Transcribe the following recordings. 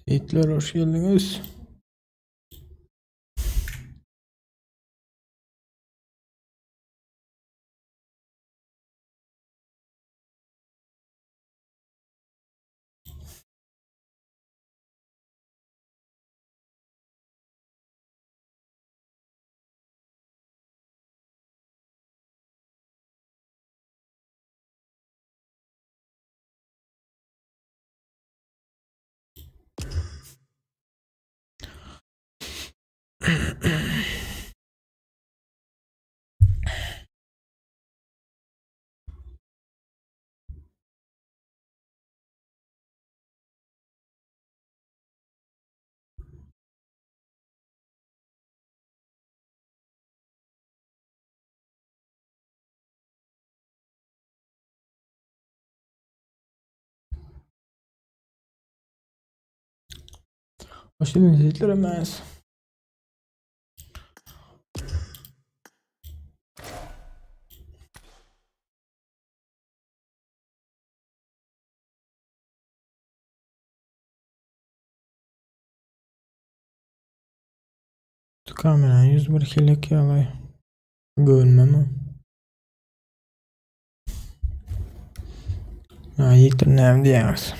Hitler hoş geldiniz. Hoş geldiniz Hitler emez. Kamera 101 kilik yalay. Görmemi. Hitler nem diyemiz.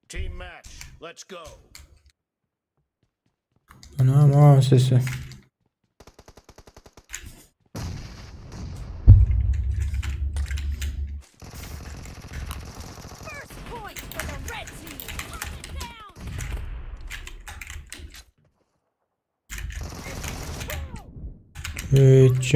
Team match, let's go. Anam sesi. First point for the red team. Down. Hiç.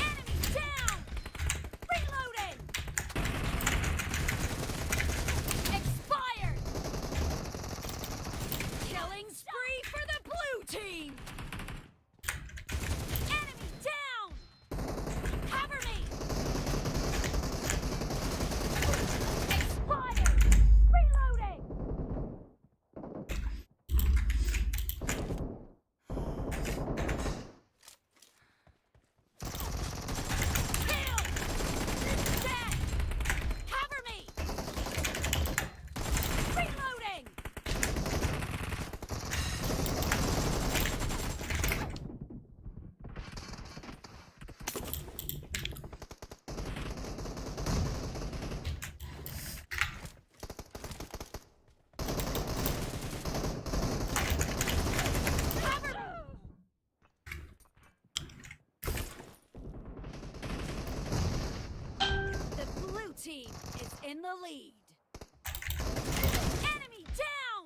Enemy down. Reloading. Expired. Killing spree for the blue team. Enemy down. Cover me. Expired. Reloading. Kill. Dead. Cover me. Reloading. Cover me. The blue team is in the lead. Enemy down!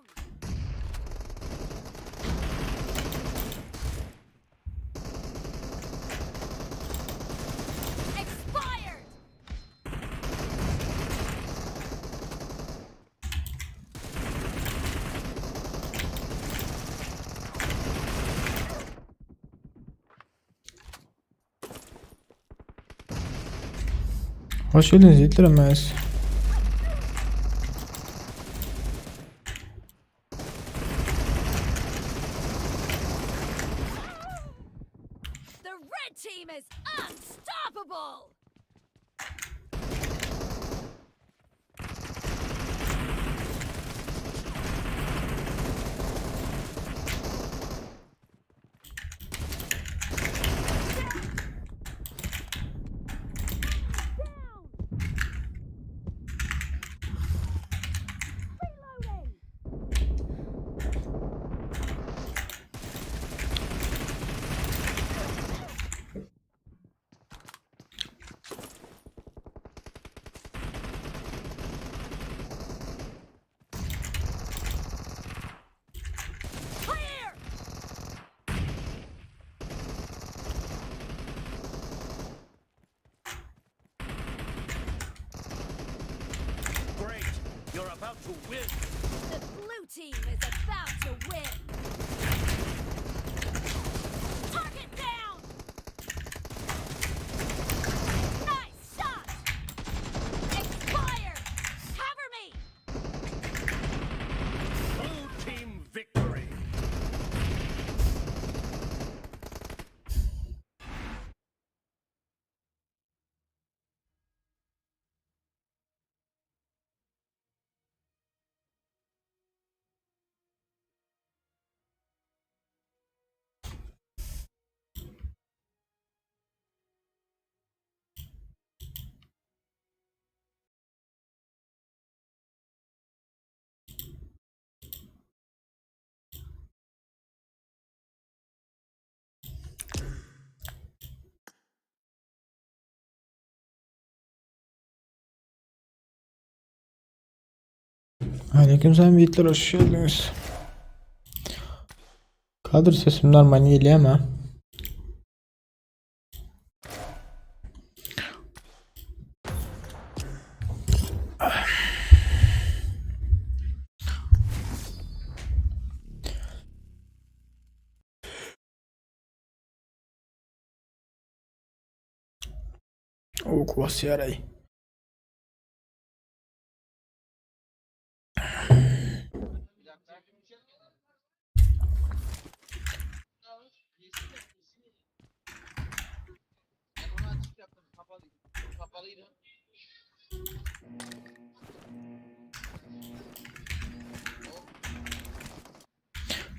Expired! Hoş geldiniz Hitler'imiz. The red team is unstoppable! Down! Reloading! are about to win. The blue team is about to win. Target down. Nice shot. Expired. Cover me. Blue team victory. Aleykümselam Yiğitler, hoş geldiniz. Kaldır sesim normal geliyor ama. O kuvası yarayı.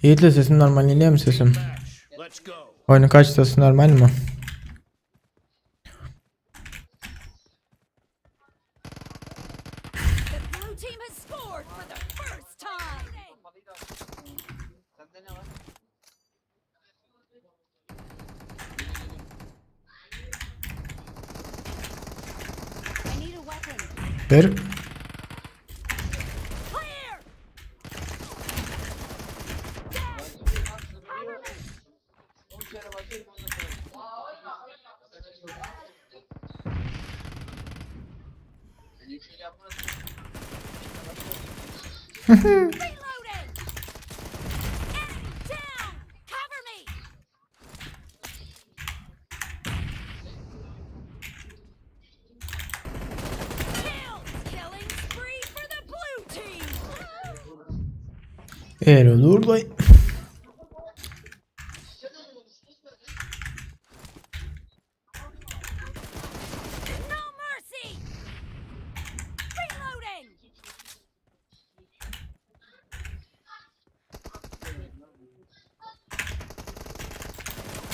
Yiğit'le sesim normal geliyor mu sesim? Match. Let's go. Oyunun kaçtası normal mi? The blue team has scored for the first time. I need a weapon. Ver. Clear. Down. Cover me. Reloading. Enemy down. Cover me. Kill. Killing spree for the blue team. Eğer olur da. No mercy. Reloading.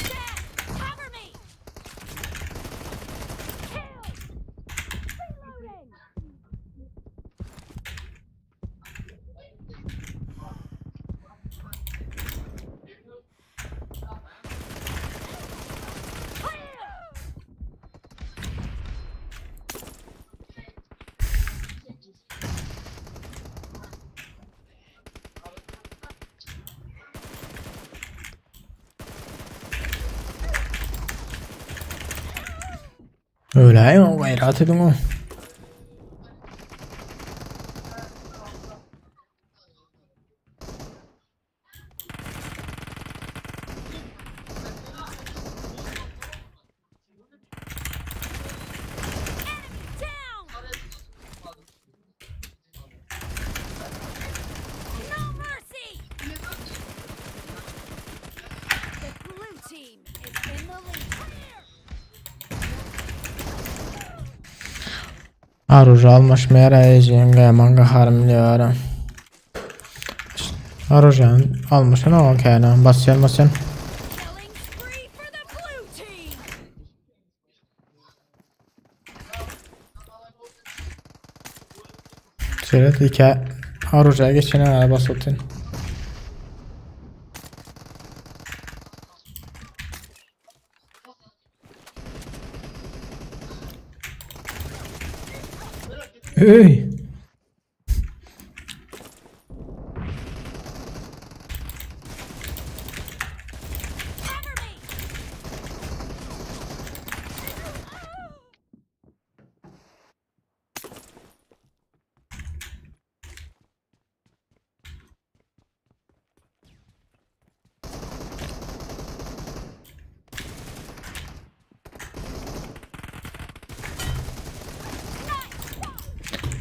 Dead. Cover me. Kill. Reloading. Clear. Öyle mi? Gayret edin o. Down. No mercy. The blue team is in the lead. Clear. Arur almış merayeceğin manga harmlıyorum. Arurcan almış ne o kayna basyan. Killing spree for the blue team. Şöyle iki Arurca geçene basatın. Hey. Cover me.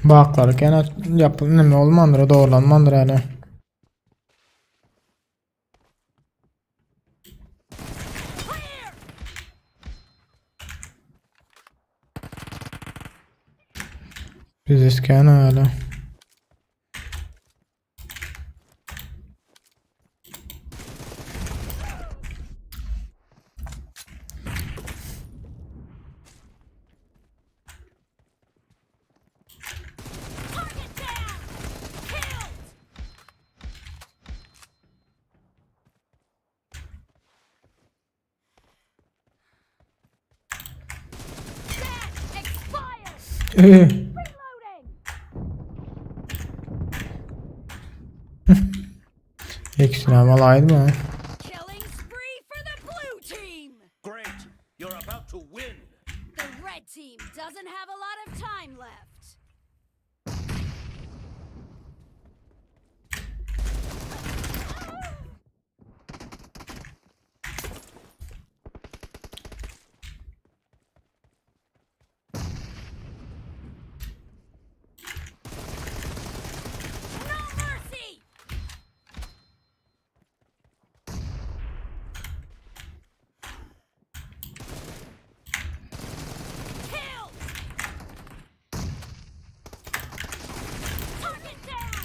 Bakarken yapın nime olmandır, doğrulanmandır hele. Biz isken hele. Target down! Killed! That expired! Reloading! Ekstrem alaydı mı? Killing spree for the blue team! Great. You're about to win. The red team doesn't have a lot of time left. No mercy! Killed! Target down!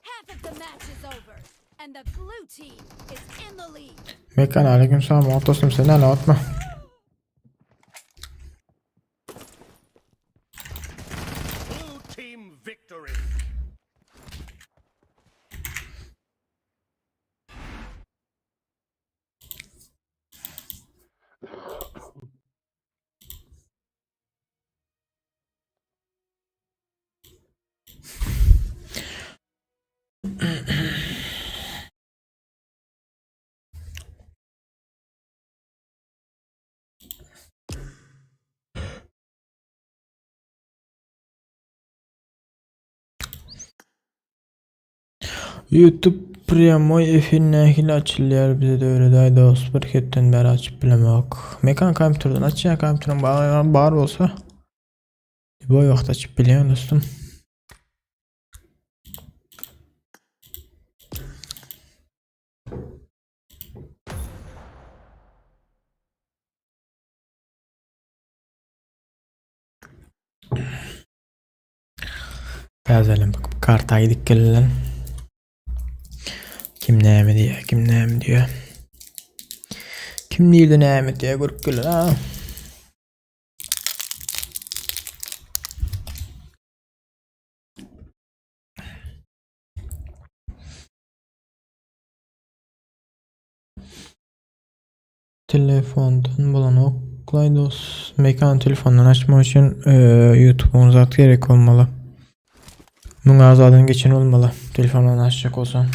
Half of the match is over, and the blue team is in the lead. Mekan aleyküm selam. Otosum seni hele atma. Blue team victory. YouTube Primoy efirine açılıyor bize de öyle day dost bir ketten beri açıp bilemek. Mekan kompüterden aç ya kompüterin bağır olsa. Bu vaqt açıp biliyorum dostum. Bazen bakıp kartaya gidip gelen. Kim ne mi diyor, kim ne mi diyor. Kim değil de ne mi diye grup gelen ha. Telefondan bulan oklaydos. Mekan telefondan açmak için YouTube'un zaten gerek olmalı. Bunun azadın geçen olmalı. Telefondan açacak olsan.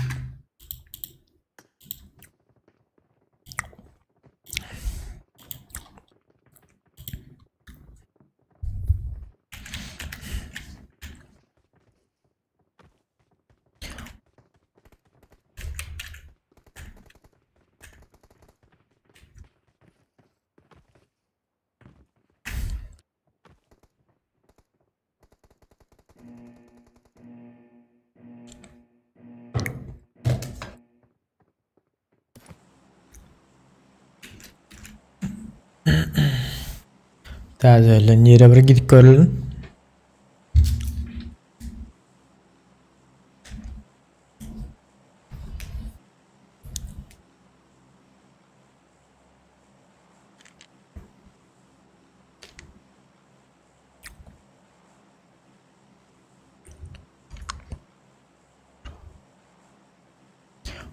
Tazelen yere bir gidip görelim.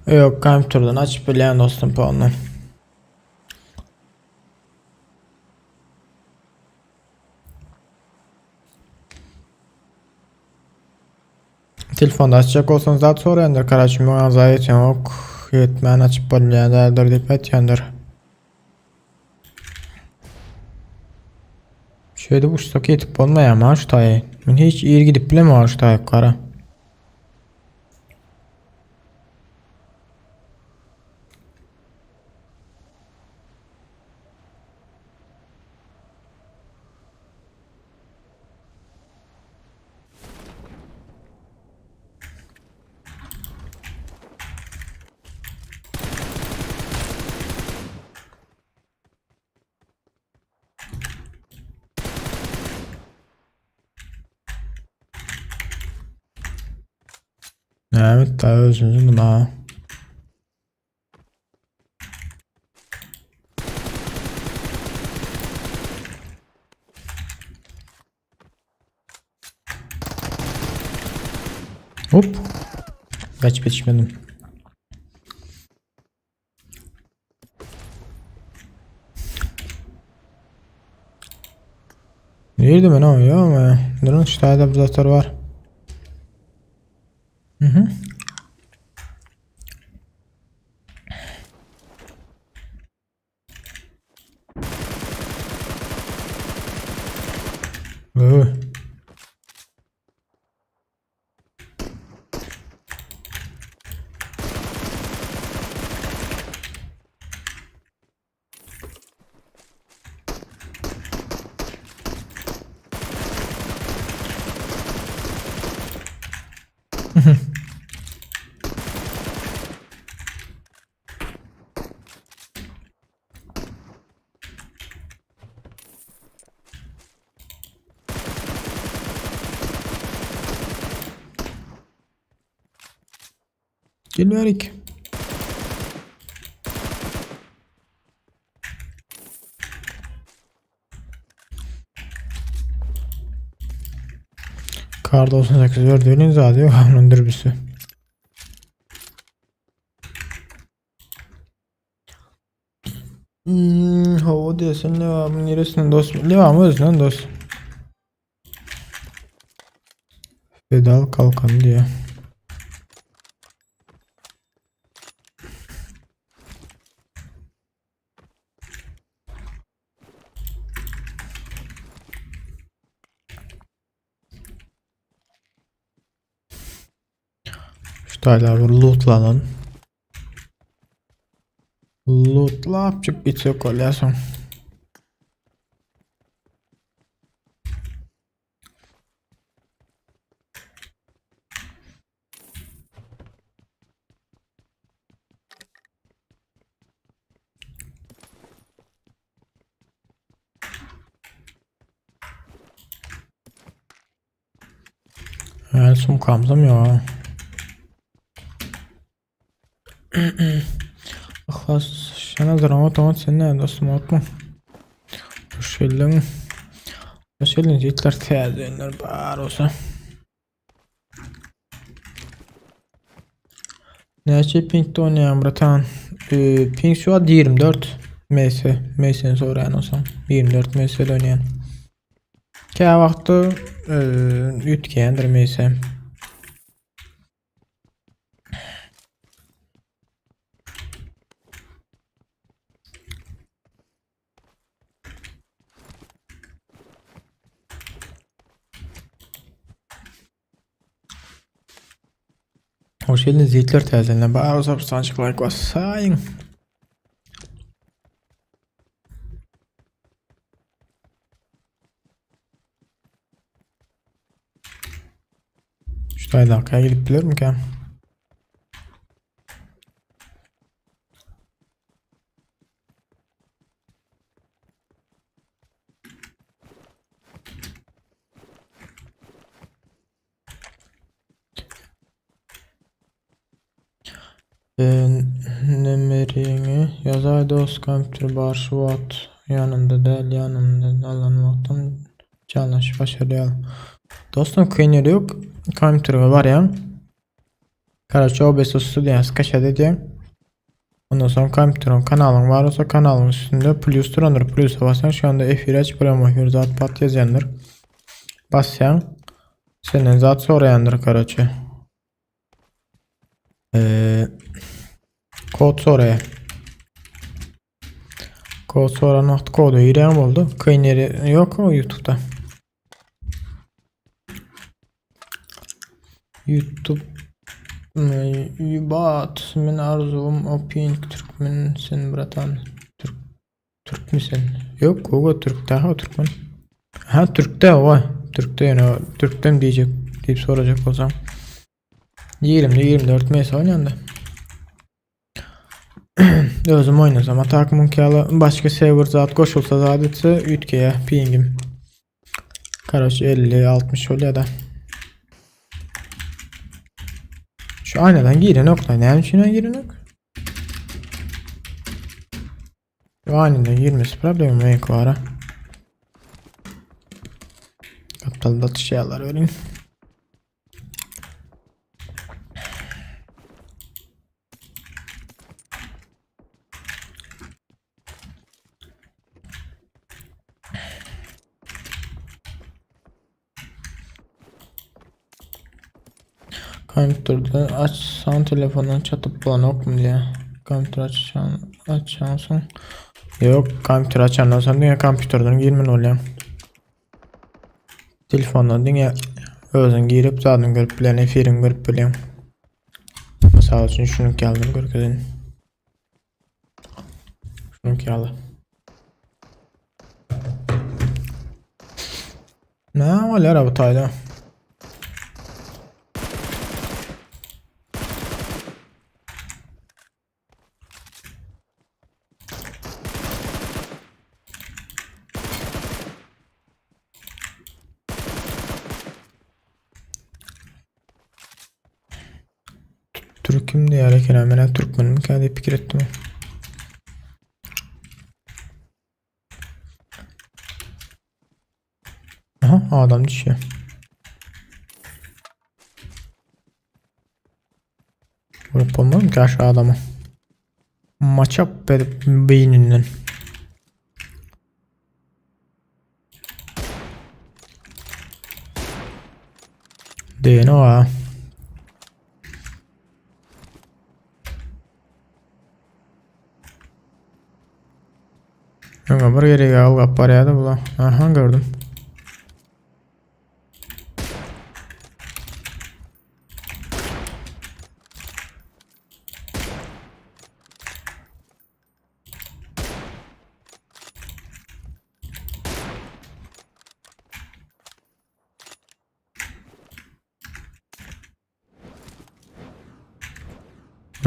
Yok kompüterden açıp bilen dostum puanla. Telefonda açacak olsanız zaten sonra ender kardeşim bana zayıf yok. Yetmen açıp bilen derdir deyip etyendir. Şöyle bu stok yetip olmaya maaş tayı. Ben hiç iyi gidip bile maaş tayı kara. Evet, daha özünüzü buna. Hop. Kaç geçmedim. Nerede ben o ya ama ya. Durun işte hala bir zatar var. Hı hı. Oo. Gel verik. Kar 98 gördüğünüz zaten kanun dürbüsü. Hava diyorsun Levam neresinden dost? Levam özünden dost. Pedal kalkan diye. İşte hala bir lootlanın. Lootlayıp çık gitsek oluyorsun. Yani sumkamızım ya. Xas, şana dramat ama sen ne dostum atma. Şelin Hitler teyzeler var olsa. Neçe pingde oynayan bratan? Ping şu an 24 ms. Ms'den sonra yani olsam 24 ms'de oynayan. Kaya vakti ütkendir ms. Hoş geldiniz Hitler teyzeler. Bağır olsa bir sancık like basayın. Şu dakikaya gidip bilir mi ki? Numarini yazay dost kompütür bar şuat yanımda değil yanımda alanmaktan canlaş başarılı. Dostum kıyınları yok. Kompütür var ya. Karaçı OBS Studios kaça dedi. Ondan sonra kompütürün kanalın var olsa kanalın üstünde plus duranır. Plus basan şu anda F1 aç programı zat pat yazandır. Basyan senin zat sorayandır karaçı. Kod soraya. Kod soran vaxt kodu yürüyen oldu. Kıyınları yok mu YouTube'da? YouTube Yubat min arzum o pink Türkmen sen bratan Türk misin? Yok o Türk daha Türkmen. Ha Türk'te o. Türk'te yani Türk'ten diyecek deyip soracak o zaman. 24 ms oynayandı. Özüm oynasam takımın kağılı başka server zat koşulsa zadetse ütkeye pingim. Karaç 50-60 oluyor da. Şu aynadan girin nokta. Ne içine girin ok? Şu aynadan girmesi problemi yok var ha. Aptal da şeyler öğrenin. Kompüterde açsan telefondan çatıp bulan ok mu diye. Kompütür açan yok kompütür açan olsan dünya kompütürden girmen oluyor. Telefondan dünya özün girip zaten görüp bilen efirin görüp bilen. Mesela için şunu geldim görkesin. Şunu geldi. Ne var ya bu tayda? Türk'üm diye hareket hemen Türkmenim kendi fikir ettim. Aha adam düşüyor. Vurup olmam ki aşağı adamı. Maça beyninden. Değil o ha. Yok bir yere al kapar ya da bula. Aha gördüm.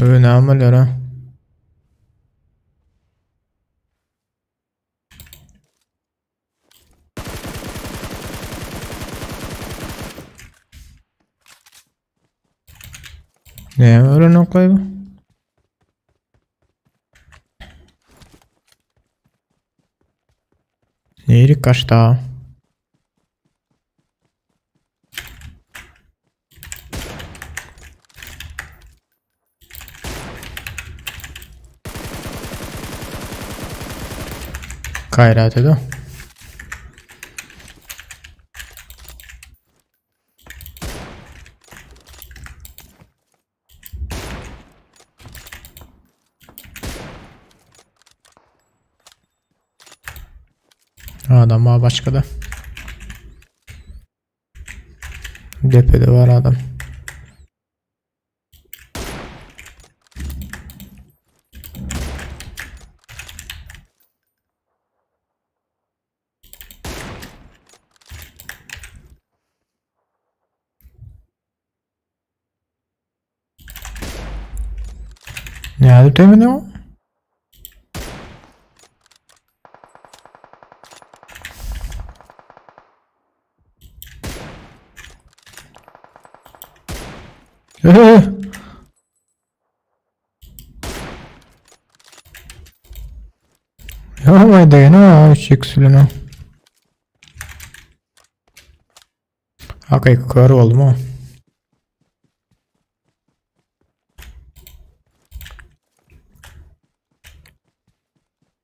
Ne amaller ha? Ne öyle noktayı bu? Neyri kaç daha? Gayret edo. Adam var başka da. Depede var adam. Ne adı temini o? Ya vay da ne şekilde. Hakikaten kör oldu mu?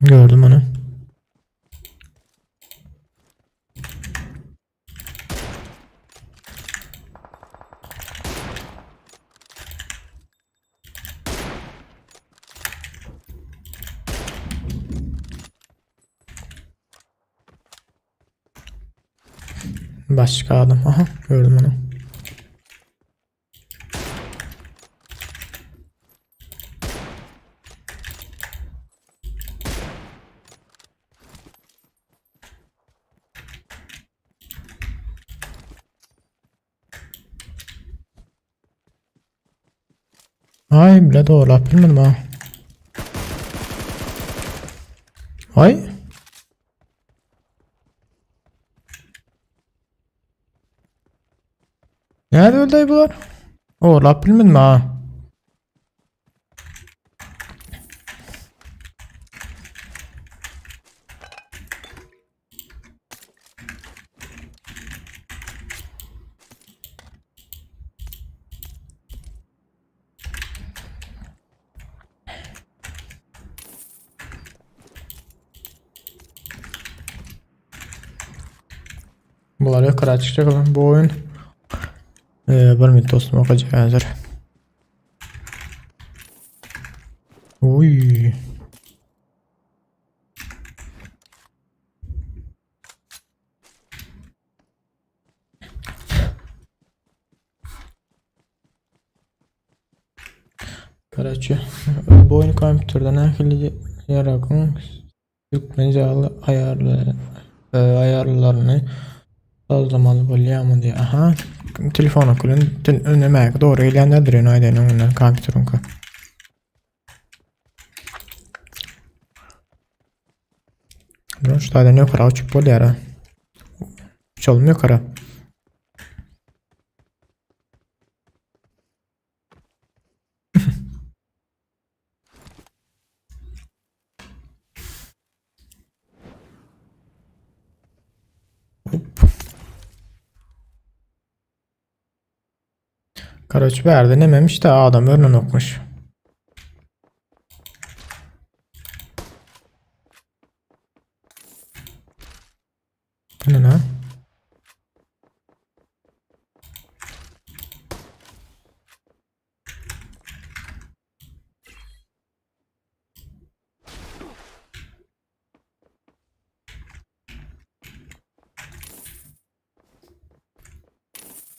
Gördüm onu. Başka adam. Aha gördüm onu. Ay bile doğru bilmedim ha. Ay. Nerede öldü bunlar? O bilmedim ha. Bunlar yukarı çıkacak bu oyun. Bir mid dostum okuyacak hazır. Uy. Короче, bu oyun kompüterden akıllı yarakın yükmenizalı ayarlarını sağlamalı bolýarmy diye. Aha, telefon kulun önemek doğru eýlendir ýene aýdan öňünden kompüteriniň. Şu taýdan ýokary uçup bolýar ha. Uçalım ýokary. Karaç verdi nememiş de adam önüne okmuş. Bu ne lan?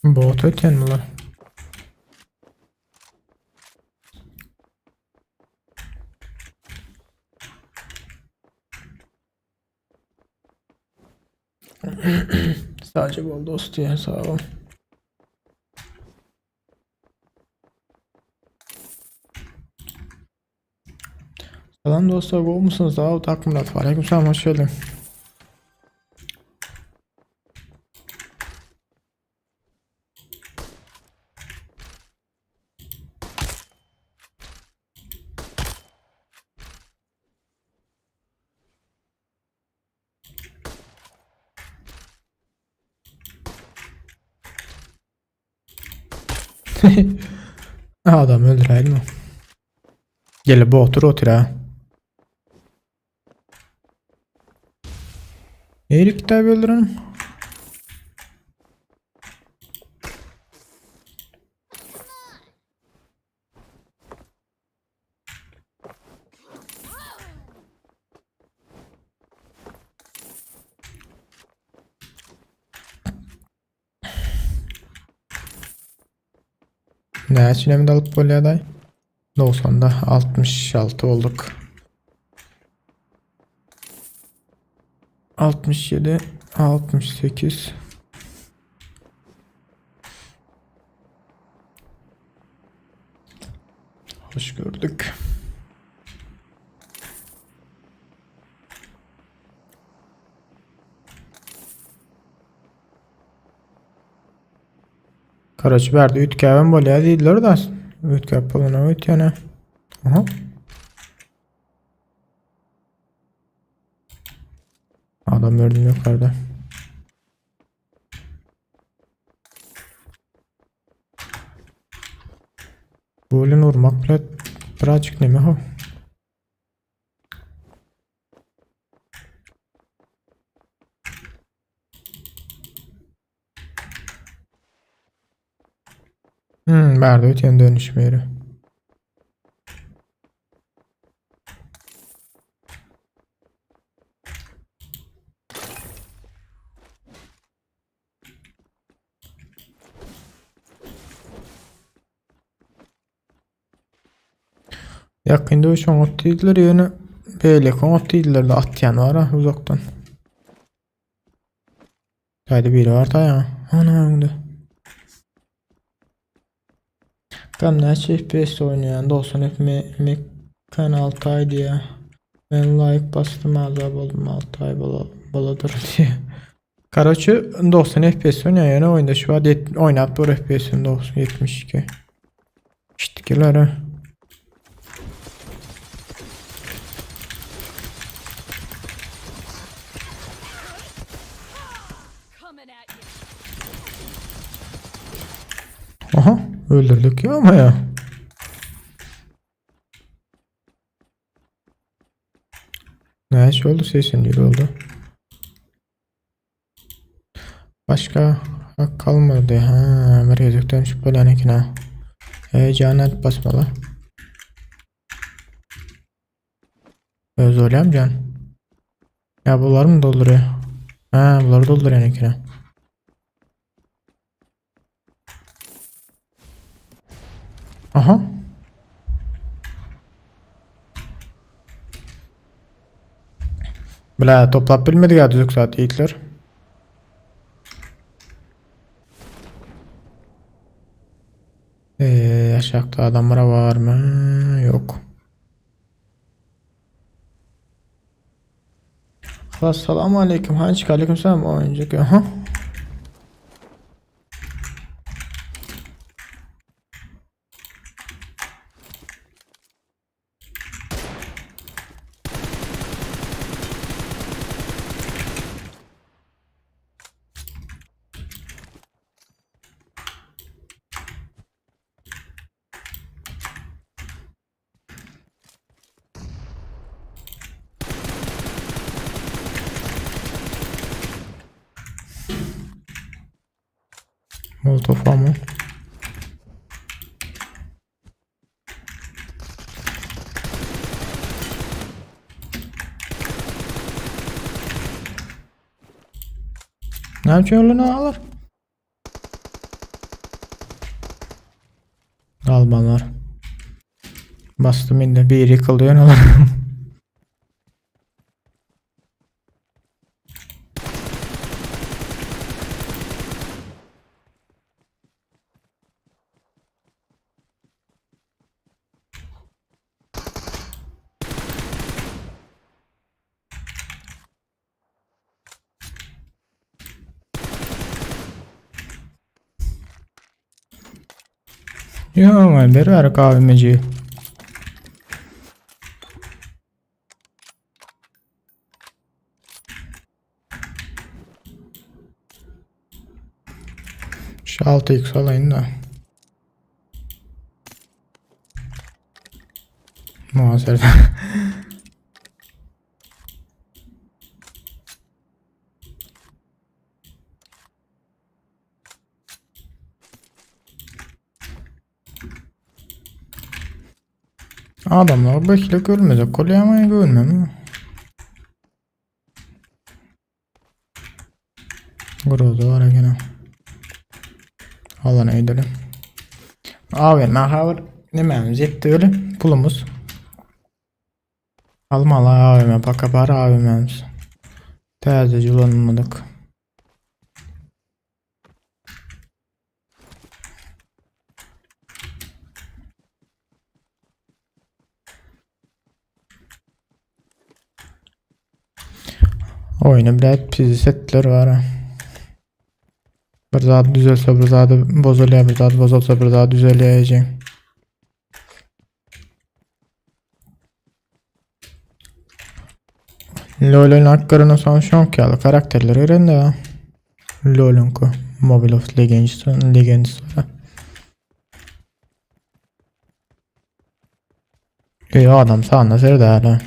Bot öten mi lan? Sadece bol dostu ya sağ ol. Selam dostlar, bu musunuz? Sağ ol, takımlat var. Aleykümselam, hoş geldin. Adam öldüreydi mi? Gel bu otur ha. Erik de öldürelim. Ne çiğnemi de alıp böyle aday. 90'da 66 olduk. 67, 68. Hoş gördük. Karaç verdi. Ütkəvən bolya deyirlər da. Ütkəv puluna ötəyənə. Aha. Adam gördüm yukarıda. Bu oyun vurmak bile birazcık nemi ha. Verdi ötəyen dönüşme yeri. Yakında o şan ot deydiler yani. Beylekon ot deydiler de atyan var ha uzaktan. Haydi biri var da ya. Ana önde. Gamla FPS oynayan dostum hep kanal taydı ya. Ben like bastım azab oldum 6 ay boladır diye. Karaçı 90 FPS oynayan yani oyunda şu an oynat bu FPS'in 90 72. İştekiler ha. Aha öldürdük ya ama ya. Ne şey oldu sesin yürü oldu. Başka hak kalmadı. Ha, bir gözükten şüphelenekine. Canet basmalı. Öz olayım can. Ya bunlar mı dolduruyor? Ha, bunları dolduruyor nekine. Aha. Bla toplap bilmedi ya düzük saat Hitler. Aşağıda adamlara var mı? Yok. Assalamu aleyküm. Hançik aleyküm selam oyuncak. Aha. Molotov var mı? Ne yapıyor lan ağlar? Almanlar. Bastım indi. Bir yıkılıyor ne olur. Ya ama beri ver kahvemeci. Şu 6x alayım da. Muhaserde. Adamlar bekle görmeyecek. Kolyamayı görmem. Groza var gene. Alana gidelim. Abi mahaver dememiz yetti öyle. Pulumuz. Almalı abime paka para abimemiz. Tezeci ulanmadık. Oyunu bile pizzi setler var ha. Bir zat düzelse bir zat bozuluyor, bir zat bozulsa bir zat düzeleyecek. LoL'ün haklarını son şonkiyalı karakterleri öğrendi ha. LoL'ün ku Mobile of Legends var. İyi adam sağında seri hala.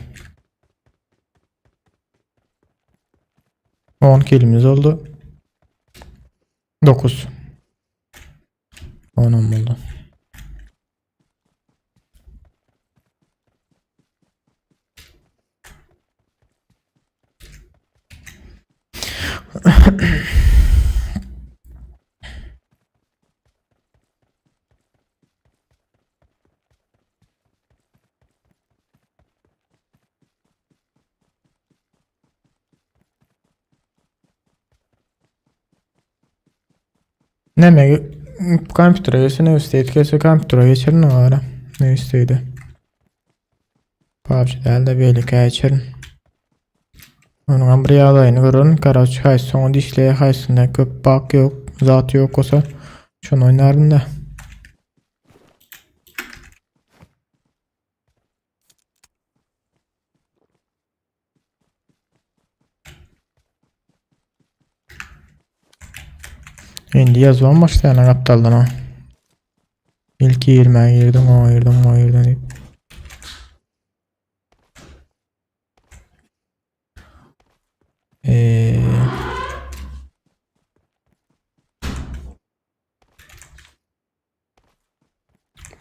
10 killimiz oldu. 9. 10 oldu. Ne mi? Kompütere geçsin ne isteydi? Kesin kompütere geçirin o ara. Ne isteydi? PUBG'de elde bir hikaye geçirin. Onun bir alayını görün. Karaç hayson o dişliğe haysında köp bak yok. Zat yok olsa. Şunu oynardın da. Şimdi yazmam başlayan aptaldan o. İlk 20'ye girdim o girdim deyip.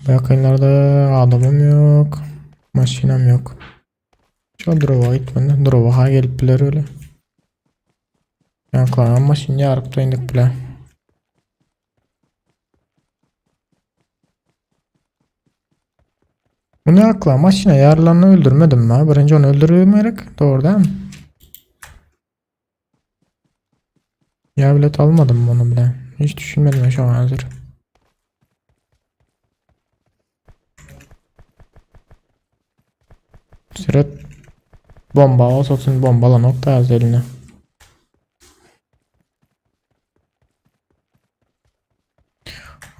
Bu yakınlarda adamım yok. Maşinam yok. Şu drop'a gitmeden drop'a gelip biler öyle. Yankılanan maşin yarıp da indik bile. Bu ne akla? Maşine yarılarını öldürmedim mi? Birinci onu öldürmeyerek doğru değil mi? Ya bilet almadım bunu bile. Hiç düşünmedim şu an hazır. Sırat bomba olsun bombala nokta yaz eline.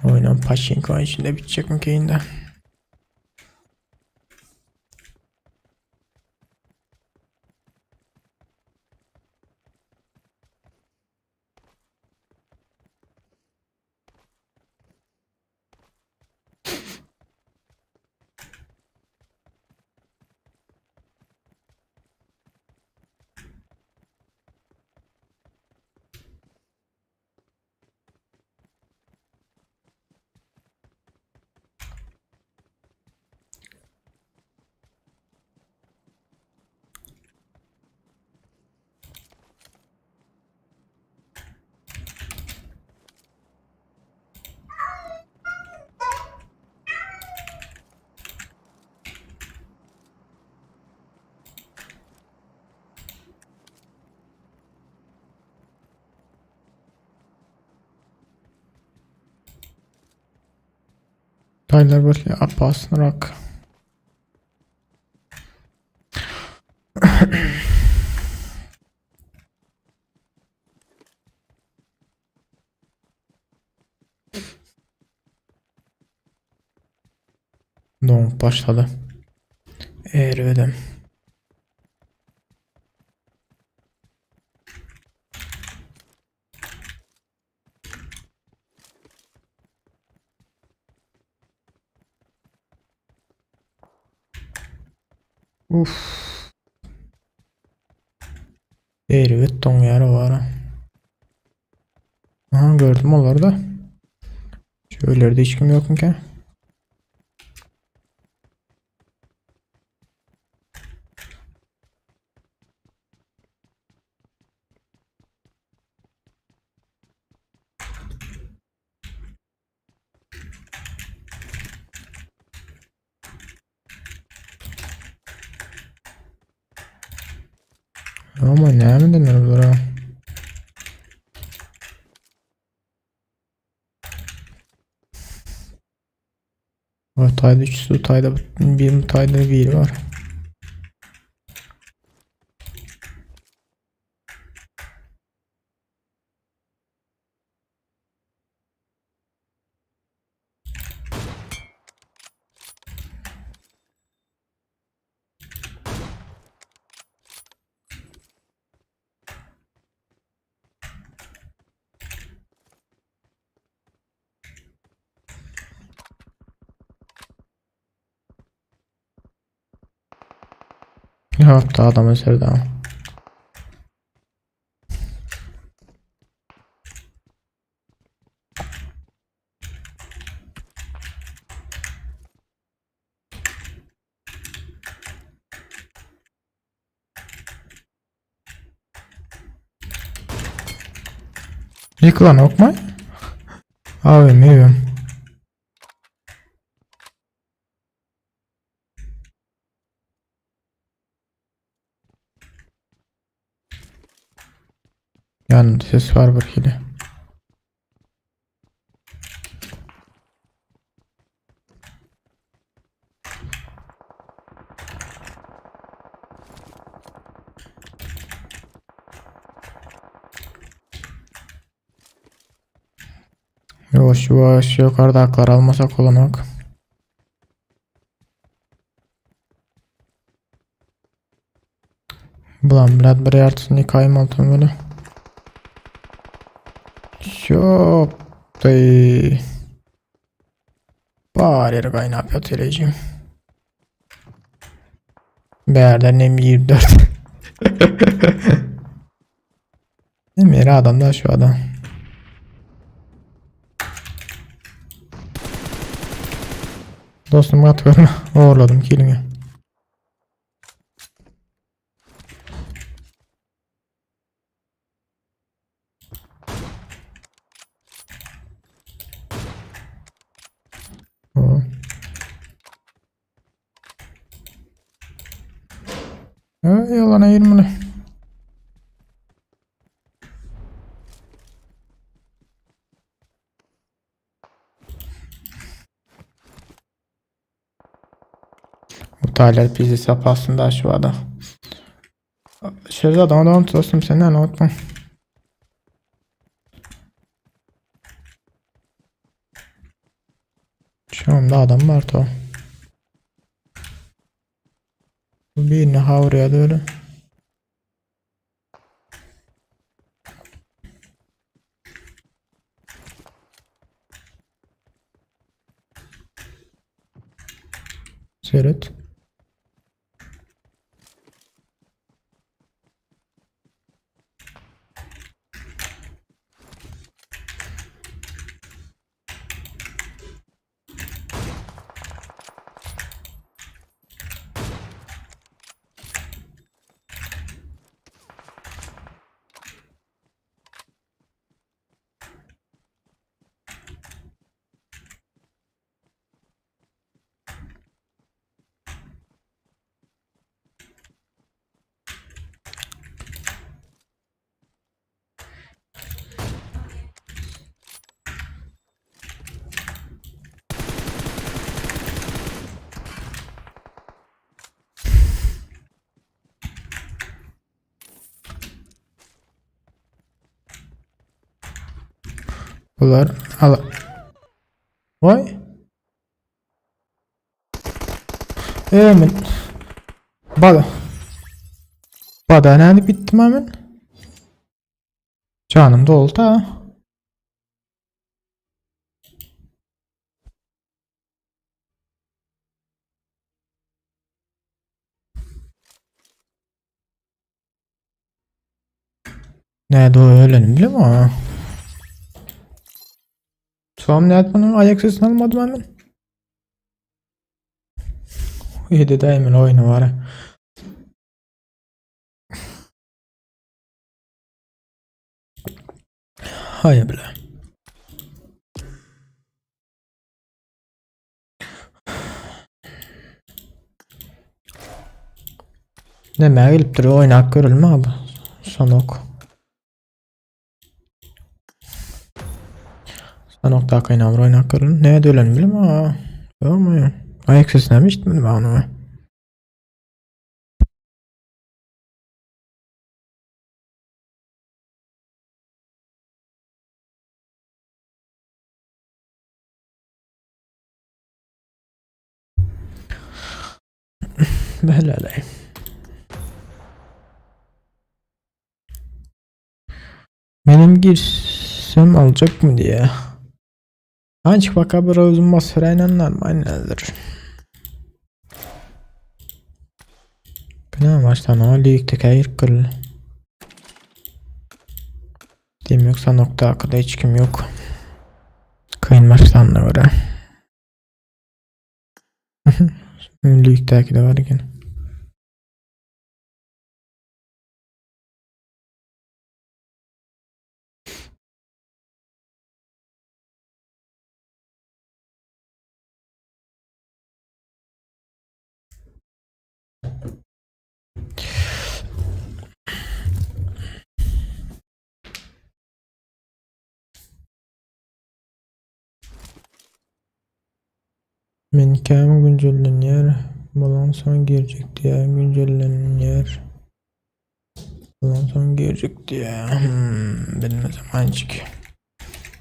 Oynan Pachinko içinde bitecek mi keyinde? Tyler Bradley Abbas Rock. Doğum başladı. Ervedim. Uf. Ervet ton yarı var. Aha gördüm onları da. Şöylerde hiç kim yok mu ki? Ama ne mi denir bunlara? Tayda 3'sü Tayda bir Tayda bir var. Yok da adam eseri daha. Yıkılan ok mu? Abi meyvem. Yani ses var bir kere. Yavaş yavaş yukarıda aklar almasak olanak. Bulan blad bir yartısını yıkayım altın böyle. Şop. Dey. Bari kaynap yatıracağım. Beğerden M24. Emir adam da şu adam. . Dostum atkarma. Uğurladım kilini. O. Yalana 20'li. Muhtemelen bizi sapasında aşağıda. Şöyle adam dostum senden unutma. Şu anda adam var to. Birini havruya böyle. Seyret. Bunlar al. Vay. Emin. Bada. Bada nerede bittim hemen? Canım doldu ha. Nerede o öğlenim biliyor musun? Tuğam nerede bunun ayak sesini almadım hemen. İyi de hemen oyunu var. Hay bile. Ne gelip duruyor oynak görülme abi. Sanok. Sanok daha kaynağım oynak görülme. Neye dölenim biliyor musun? Görmüyor. Ayak sesine mi işitmedim ben onu? Belalay. Benim girsem alacak mı diye. Ancak bak abi uzun basırayla normal nedir? Ne baştan o ligde kayır kırıl. Diyeyim yoksa nokta akıda hiç kim yok. Kayın baştan da var ha. Ligdeki de var gene. Menkâmı güncelleniyor. Balanson girecek diye güncelleniyor. Balanson girecek diye. Benim zamancık.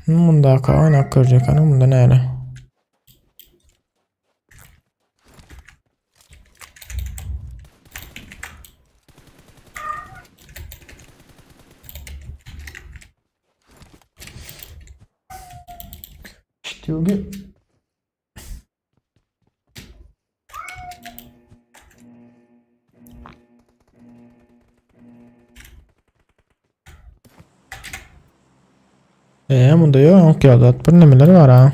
Bunda kaynak görecek hanım bunda ne öyle? İşte o bir bunda yok ya da nemeleri var ha.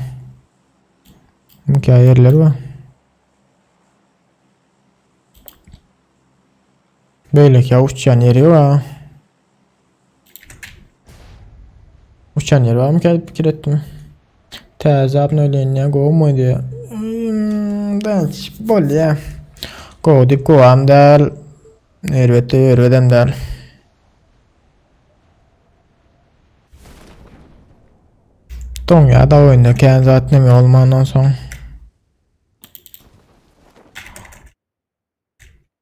Hikayeleri var. Böyle ki uçan yeri var. Uçan yeri var mı gelip fikir ettim. Tezab nöyleyinliğe go mu diyor. Belki bol ya. Go dip go am del. Elbette yürüdem del. Ton ya da oyunda kendi zaten mi olmandan sonra.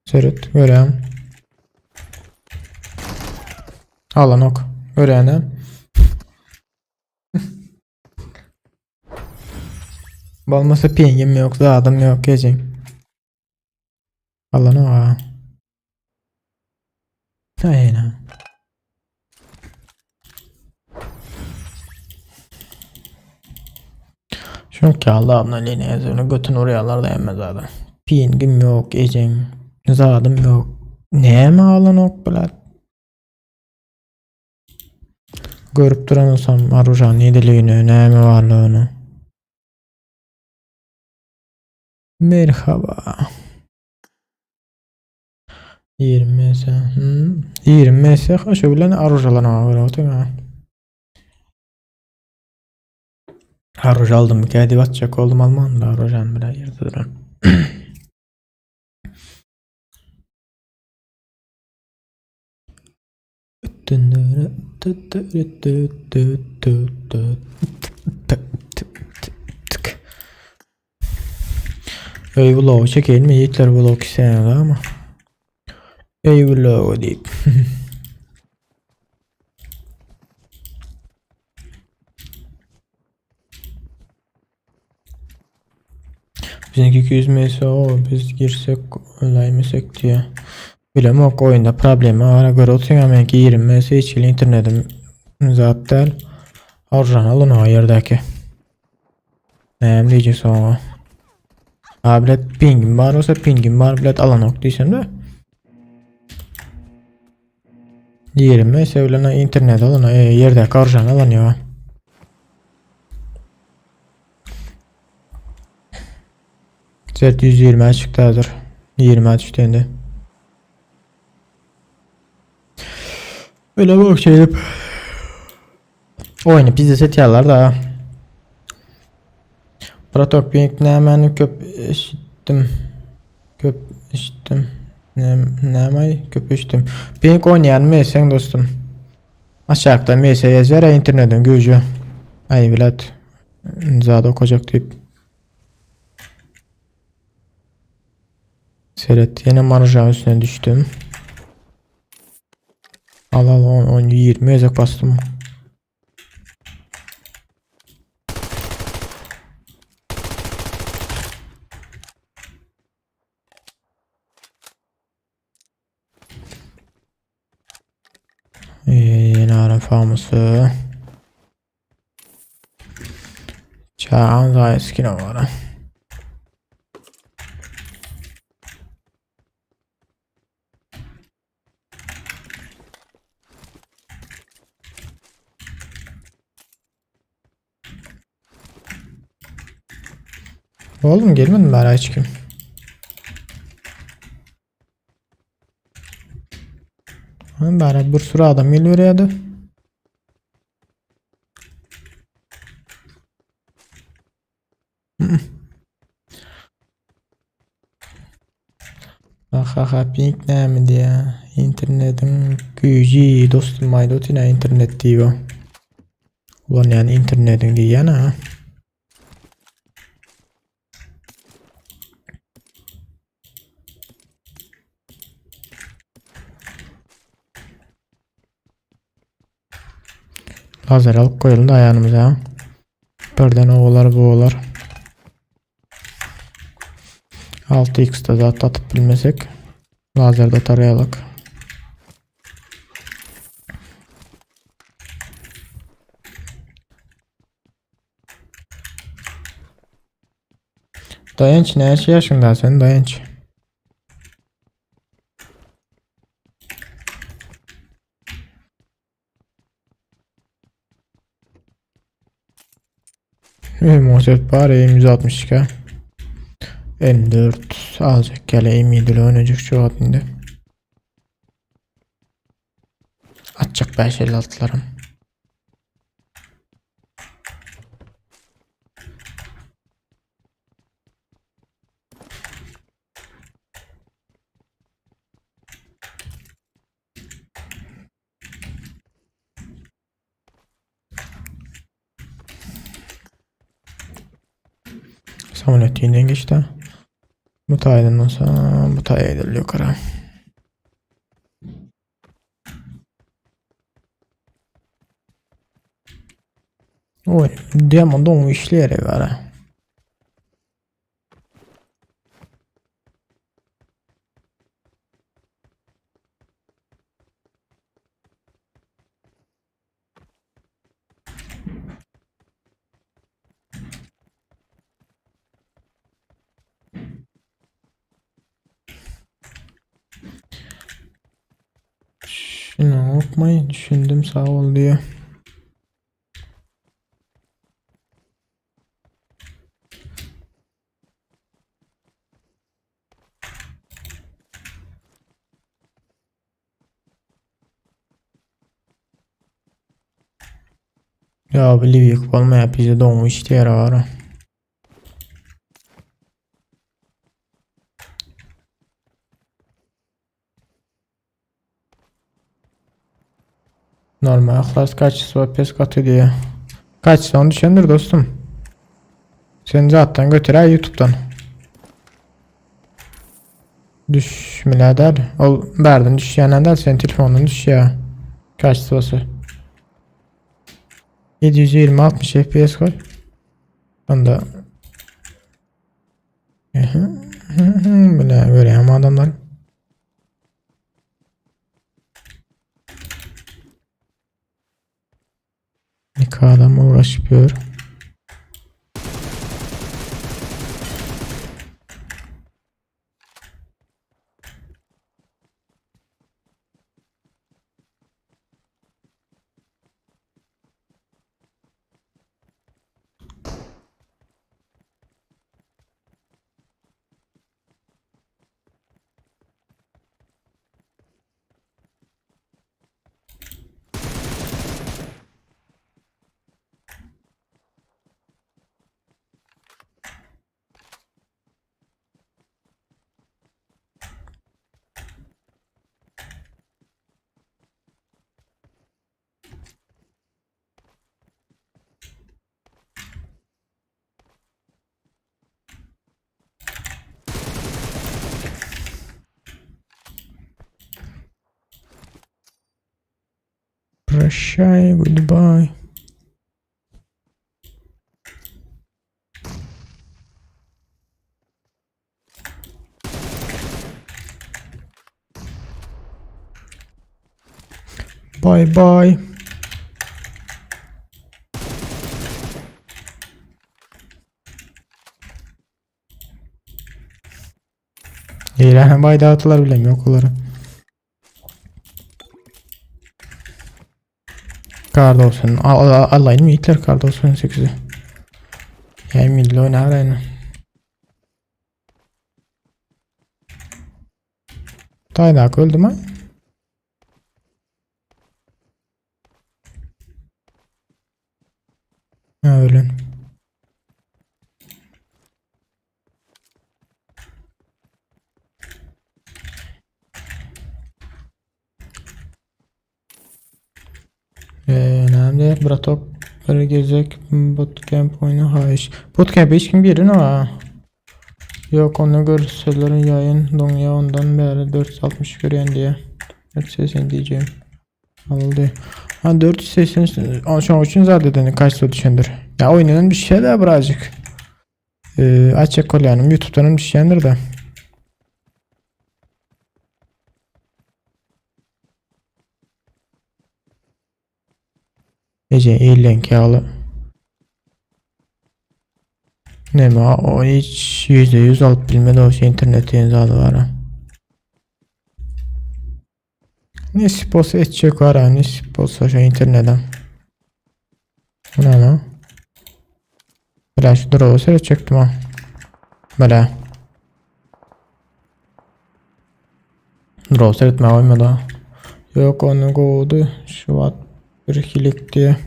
Sırıt göreyim. Alan ok. Göreyim. Balmasa pingim yok, zadım yok gecin. Alan ok. Aynen. Şunu ki Allah'ımla lineye yazıyorum. Götün oraya da yemez adam. Pingim yok gecin. Zadım yok. Neye mi alan ok bilet? Görüp duran olsam Arujan neydiğini, ne mi varlığını. Merhaba. 20 ise 20 ise kaşı bilen Arujalan var otur. Aruj aldım bir kedi batacak oldum Alman da Arujan bile yerde duran. Ey vlog çekelim mi? Yiğitler vlog istemiyorlar ama. Ey vlog deyip. Bizimki 200 ms o biz girsek ölaymesek diye. Bilmem o oyunda problemi var. Göre oturuyor ama ki 20 ms içili internetim zaten. Harcan alın o yerdeki. Ne diyeceğiz o? Bilet pingim var olsa pingim var bilet alan ok diyeceğim de. 20 sevlenen internet alın yerde harcan alan ya. Zert 120 açıktadır. 20 açıktaydı. Öyle bak şeyip. Oyunu pizza set yerler da. Pratok ping ne hemen köp işittim. Köp işittim. Ne may köp işittim. Ping oynayan mı sen dostum? Aşağıda mesela yazar ya internetin gücü. Ay bilet. Zada okuyacak tip. Seyret yine marjın üstüne düştüm. Al 10 20 yazık bastım. Yeni arım famusu. Çağın daha eski ne var? Oğlum gelmedi mi bari hiç kim? Bari bir sürü adam geliyor ya da. Aha ping ne mi diye. İnternetin gücü dostum maydot yine internet diyor. Ulan yani internetin diye yana. Lazer alıp koyalım da ayağımıza. Birden oğlar bu oğlar. 6x'da zaten atıp bilmesek. Lazerde tarayalık. Dayanç ne şey yaşında sen dayanç. Mozart bari M162 M4 alacak gele M7 ile oynayacak şu adında. Atacak 556'larım. Saman ötüğünden geçti. Bu taydan olsa bu taya ediliyor yukarı. Oy, Diamond'da onu işleyerek var. Şunu okumayı düşündüm, sağ ol diyor. Ya bir Livik olmaya bize doğum işte yer var. Normal aklas kaçısı var pes katı diye. Kaçsa onu düşündür dostum. Sen zaten götür ha YouTube'dan. Düş milader. Ol verdin düş yanından sen telefonun düş ya. Kaç sıvası? 720 60 FPS koy. Onda böyle böyle ama adamlar ne kadar adam uğraşıyor. Прощай, goodbye. Bye bye. İlan bay dağıtılar bilemiyor okulları. Kard olsun. Allah'ın mı Hitler kard olsun 8'i. Yani milli oynar aynı. Taydak öldü mü? Ha öyle. Önemli. Bratok böyle gezecek. Bootcamp oyunu hayır. Bootcamp hiç kim birini var. Yok onu görselerin yayın donya ondan beri 460 gören diye. 480 diyeceğim. Aldı. Ha 480 şu an için zaten kaç saat düşündür. Ya oyunun bir şey daha birazcık. Açık kolanım YouTube'dan bir şeydir de. Gece eğlenk yağlı. Ne mi o hiç %100 alıp bilmedi o şey internetin zadı var ha. Ne sposu edecek var ha ne sposu şu internetten. Bu ne lan? Böyle şu drop'u seyredecektim ha. Böyle. Drop'u seyretmeye olmadı ha. Yok onu kovdu. Şu at bir kilik diye.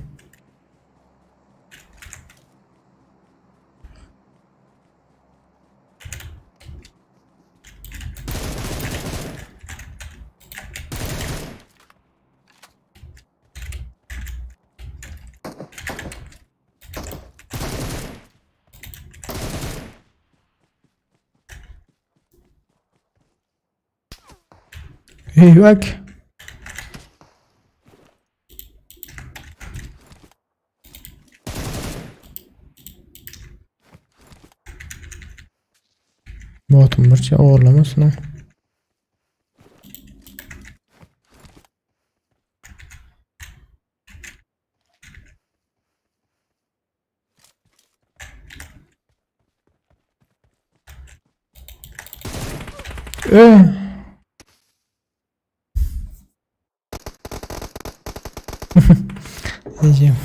Hey bak. Botum bir uğurlamasın o. Diyeceğim.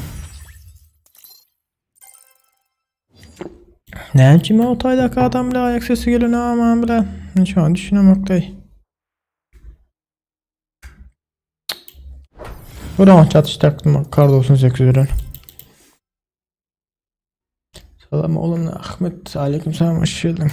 Ne için o taydaki adam bile ayak sesi geliyor ne aman bile. Şu an düşünemekteyim. Buradan çatış taktım kar 98 ürün. Selam oğlum Ahmet. Aleyküm selam hoş geldin.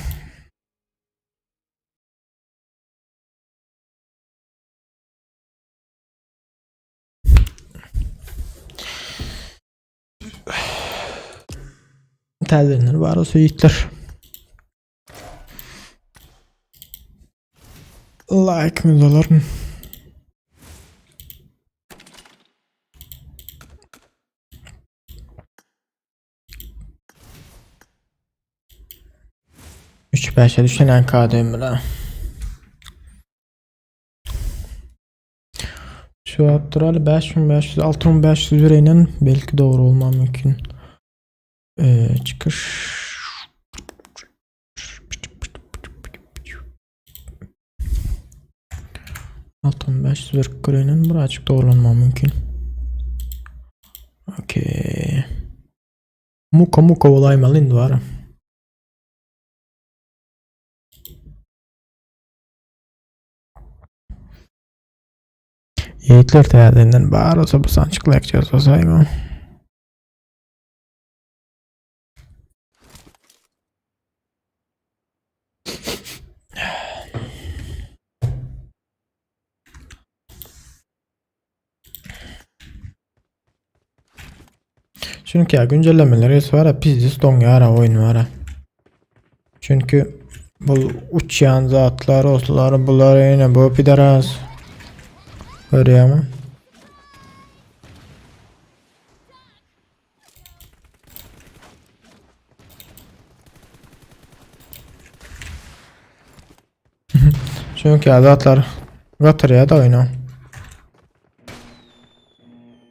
Tədbirlər var olsa yiğitler. Like'ımız olur. Üç beşe düşen NK'dayım bile. Şu attırali 5500 6500 lirayla belki doğru olma mümkün. Çıkış 6500 lirayla birazcık doğrulanma mümkün. Okey. Muka olaymalı indi var. Yiğitler tədirindən bağır olsa bu sançıqlayacağız olsaydı. Çünkü ya güncellemeleri var ya pis donga ara oyun var ha. Çünkü bu uçan zatlar olsalar bunlar yine bu pideras. Görüyor mu? Çünkü zatlar gatırıya da oyunu.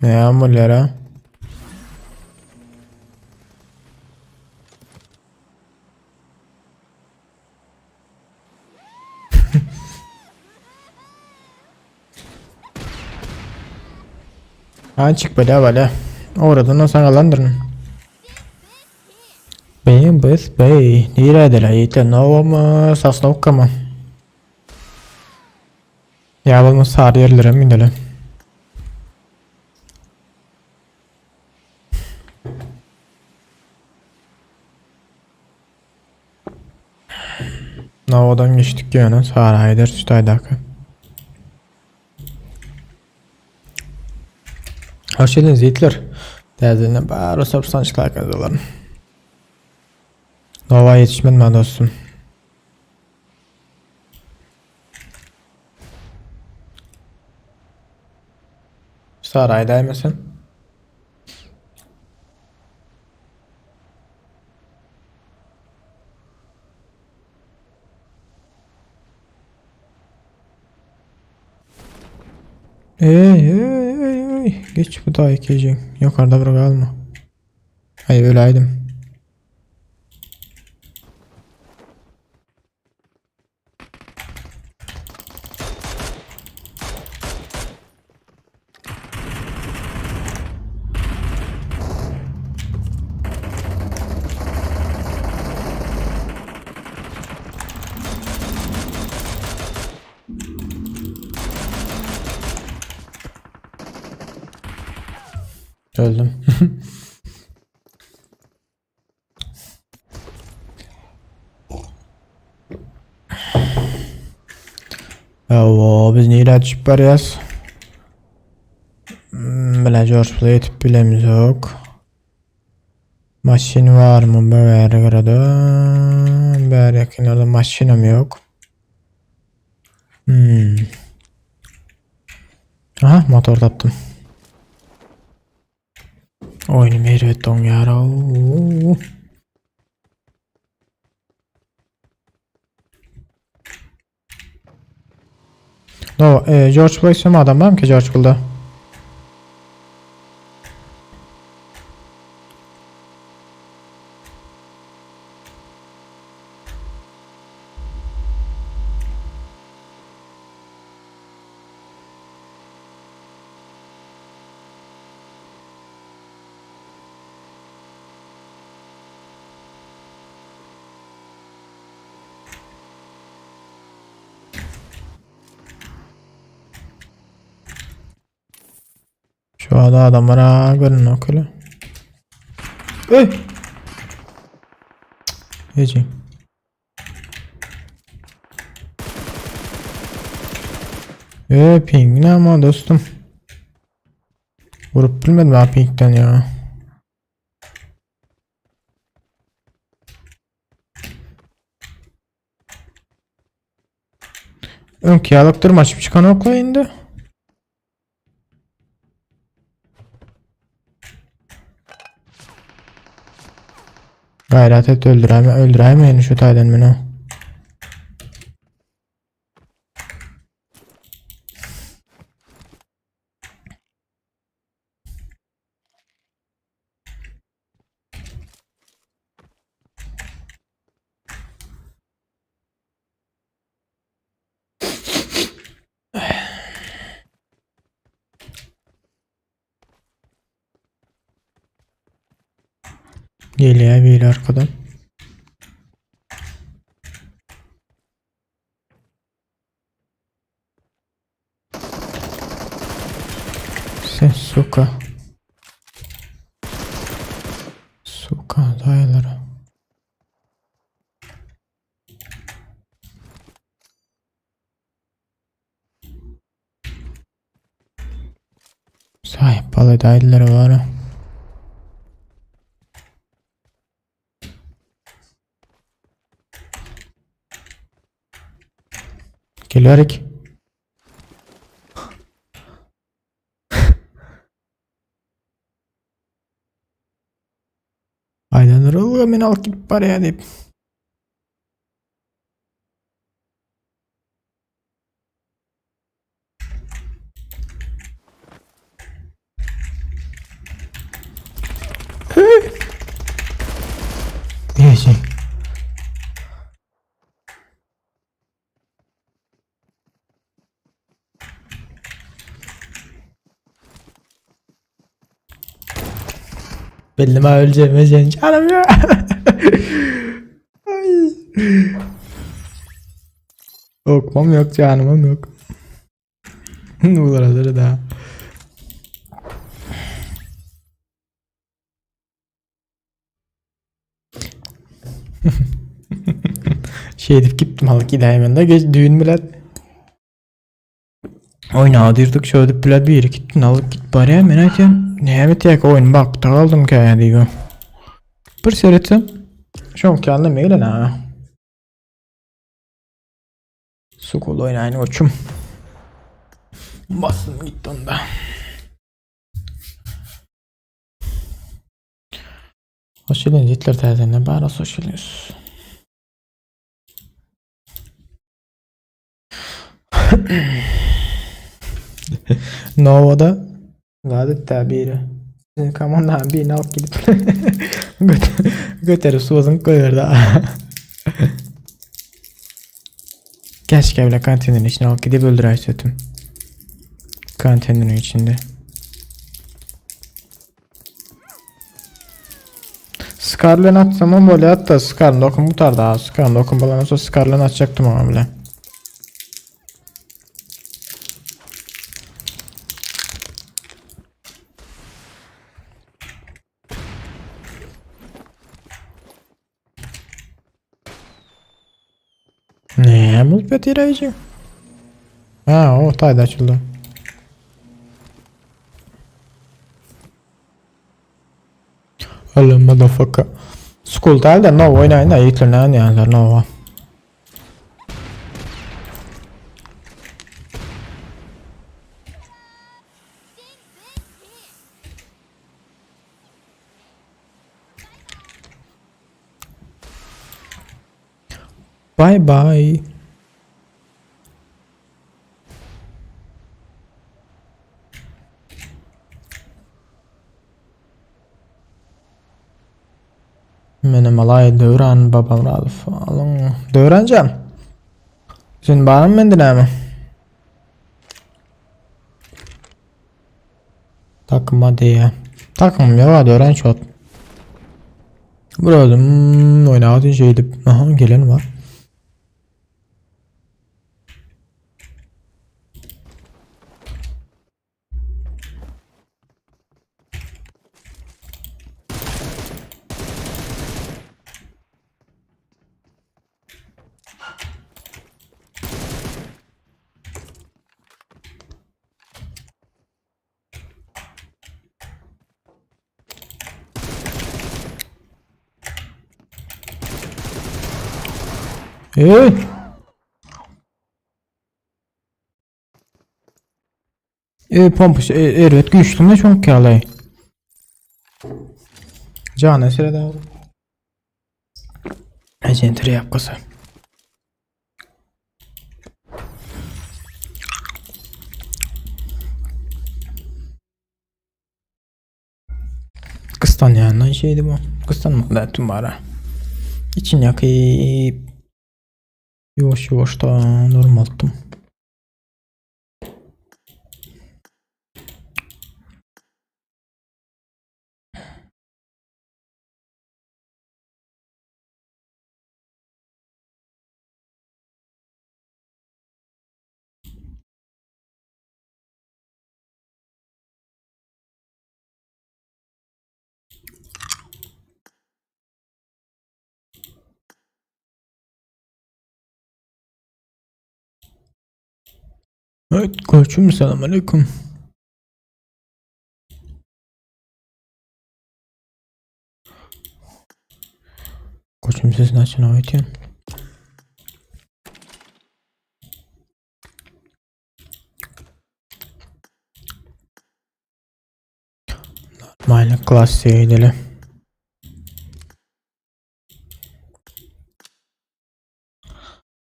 Ne amullara? Çık böyle. Oradan nasıl alandırın? Benim biz bey. Neredeler yiğitler? Nova mı? Sasnovka mı? Ya bunu sarı yerlere mi gidelim? Nova'dan geçtik yani. Sarı Haydar Sütaydakı. Hoş geldiniz yiğitler. Derdinden bari sapsan çıkar kazıların. Nova yetişmedim ben dostum. Saraydayım mısın? Geç bu daha ikiyecek. Yukarıda bırak alma. Hayır öyleydim. Öldüm. Avo biz neyle açıp barıyaz? Bile George Play etip bilemiz yok. Maşin var mı? Böyle arada. Böyle yakınlarda maşinam yok. Aha motor taptım. Oyunu meyret don yara. No, George Play mi adam var mı ki George Play'da? Şu anda adamlara görün okulu. Ey! Ece. Ping ne ama dostum. Vurup bilmedim ha pingden ya. Ön kiyalıktır maç çıkan okla indi. Gayret et öldüreyim şu taydan beni. Geliyor bir arkadan. Sen suka. Suka dayıları. Sahip balı dayıları var. Geliyor ki. Aydan rılı beni al git paraya deyip. Diyeceğim. Belli mi öleceğim canım ya. Ay. Okmam yok canımım yok. Ne olur hazır daha. Şey edip gittim halık gideyim de geç düğün bilet. Oynadırdık şöyle bilet bir yere gittin alıp git bari hemen etken. Ne evet yak oyun bak da aldım ki ya diyor. Bir seyrettim. Şu an kendim eyle ha. Sukul oynayın uçum. Bastım gitti onda. Hoş geldiniz Hitler teyzenle bana hoş geldiniz. Nova'da Gadet tabiri. Kamandan birini alıp gidip götürüp suozun koyardı. Keşke bile kantinin içine alıp gidip öldüreyseydim. Kantinin içinde. Scar'len atsam ama böyle hatta Scar'ın dokun tutar daha. Scar'ın dokun falan olsa Scar'len atacaktım ama bile. Ne bulup yatirayıcı? Ha, o tayda açıldı. Hello motherfucker. School tayda no oynayın da yitirlen yani no. Bye bye. Benim alay dövran babam Ralf. Alın dövrancan. Sen bana mı mendine mi? Takma diye. Takım ya dövran şot. Burada oynadığın şeydi. Aha gelen var. Evet. Pompus evet güçlü de çok kalay. Can esere de. Ejentri yapkası. Kıstan yani şeydi bu. Kıstan mı da tüm ara. İçin yakıp yavaş yavaş da normaltım. Evet koçum selamünaleyküm. Koçum siz nasılsın ayetiyorsun? Meine klasiğe gidelim.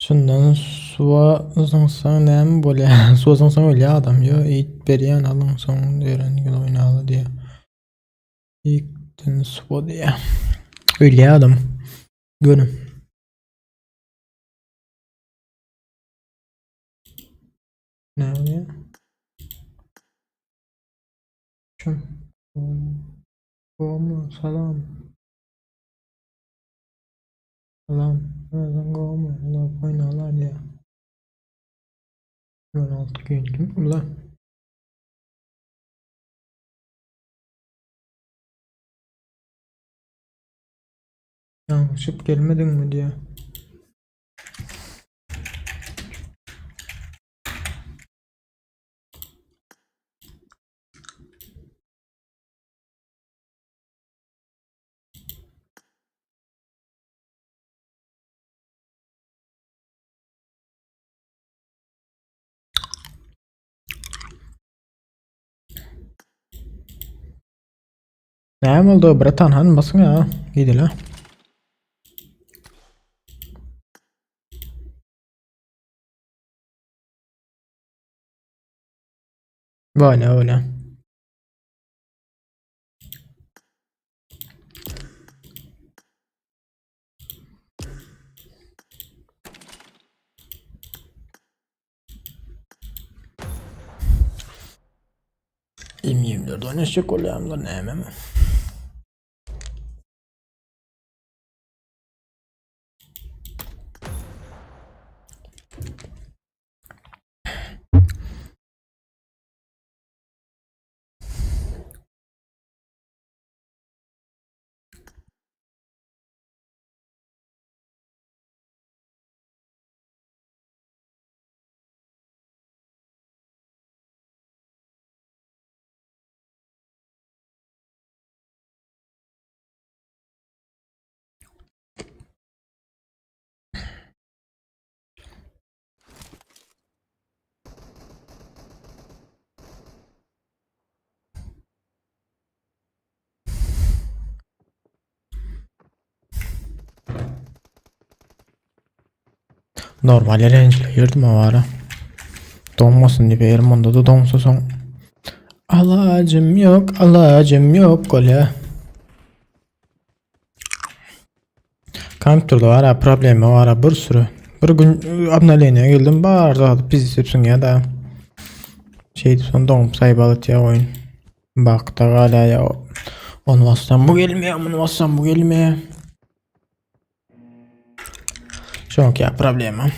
Şundan suva ızınsan ne mi böyle? Suva ızınsan öyle adam ya. İlk beriyen alın son diyen gün oynalı diye. İlk den suva diye. Öyle adam. Gönüm. Ne oluyor? Şun. Gomu salam. Salam. Nereden gomu? Allah oynalar diye. 16 gün kim bu lan? Yanlışıp gelmedin mi diye. Ne oldu bratan han basın ya. Gidi la. Böyle öyle. M24 oynayacak oluyorum da ne emem. Normal eğlenceli girdim o ara. Donmasın diye yerim onda da donsa son. Alacım yok gole. Kompüterde var ha problemi var ha bir sürü. Bir gün abnaleniye geldim barda biz hepsini ya da. Şeydi son donup saybalı ya oyun. Bak da hala ya. Onu bassam bu gelmiyor, bunu bassam bu gelmiyor. Çok ya problemi.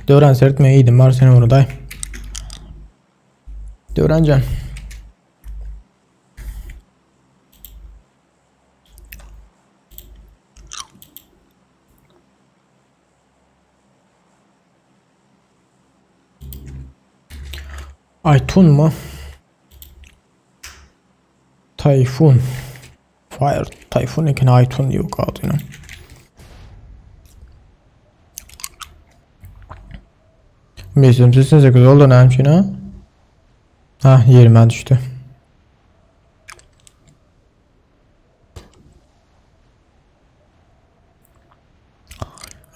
Dövren seyretmeye iyiydim var seni orada. Dövrencan. Aytun mu? Tayfun. Fire. Tayfun iken Aytun yok adına. Bizim 88 oldu neymiş yine? Ha yerime düştü.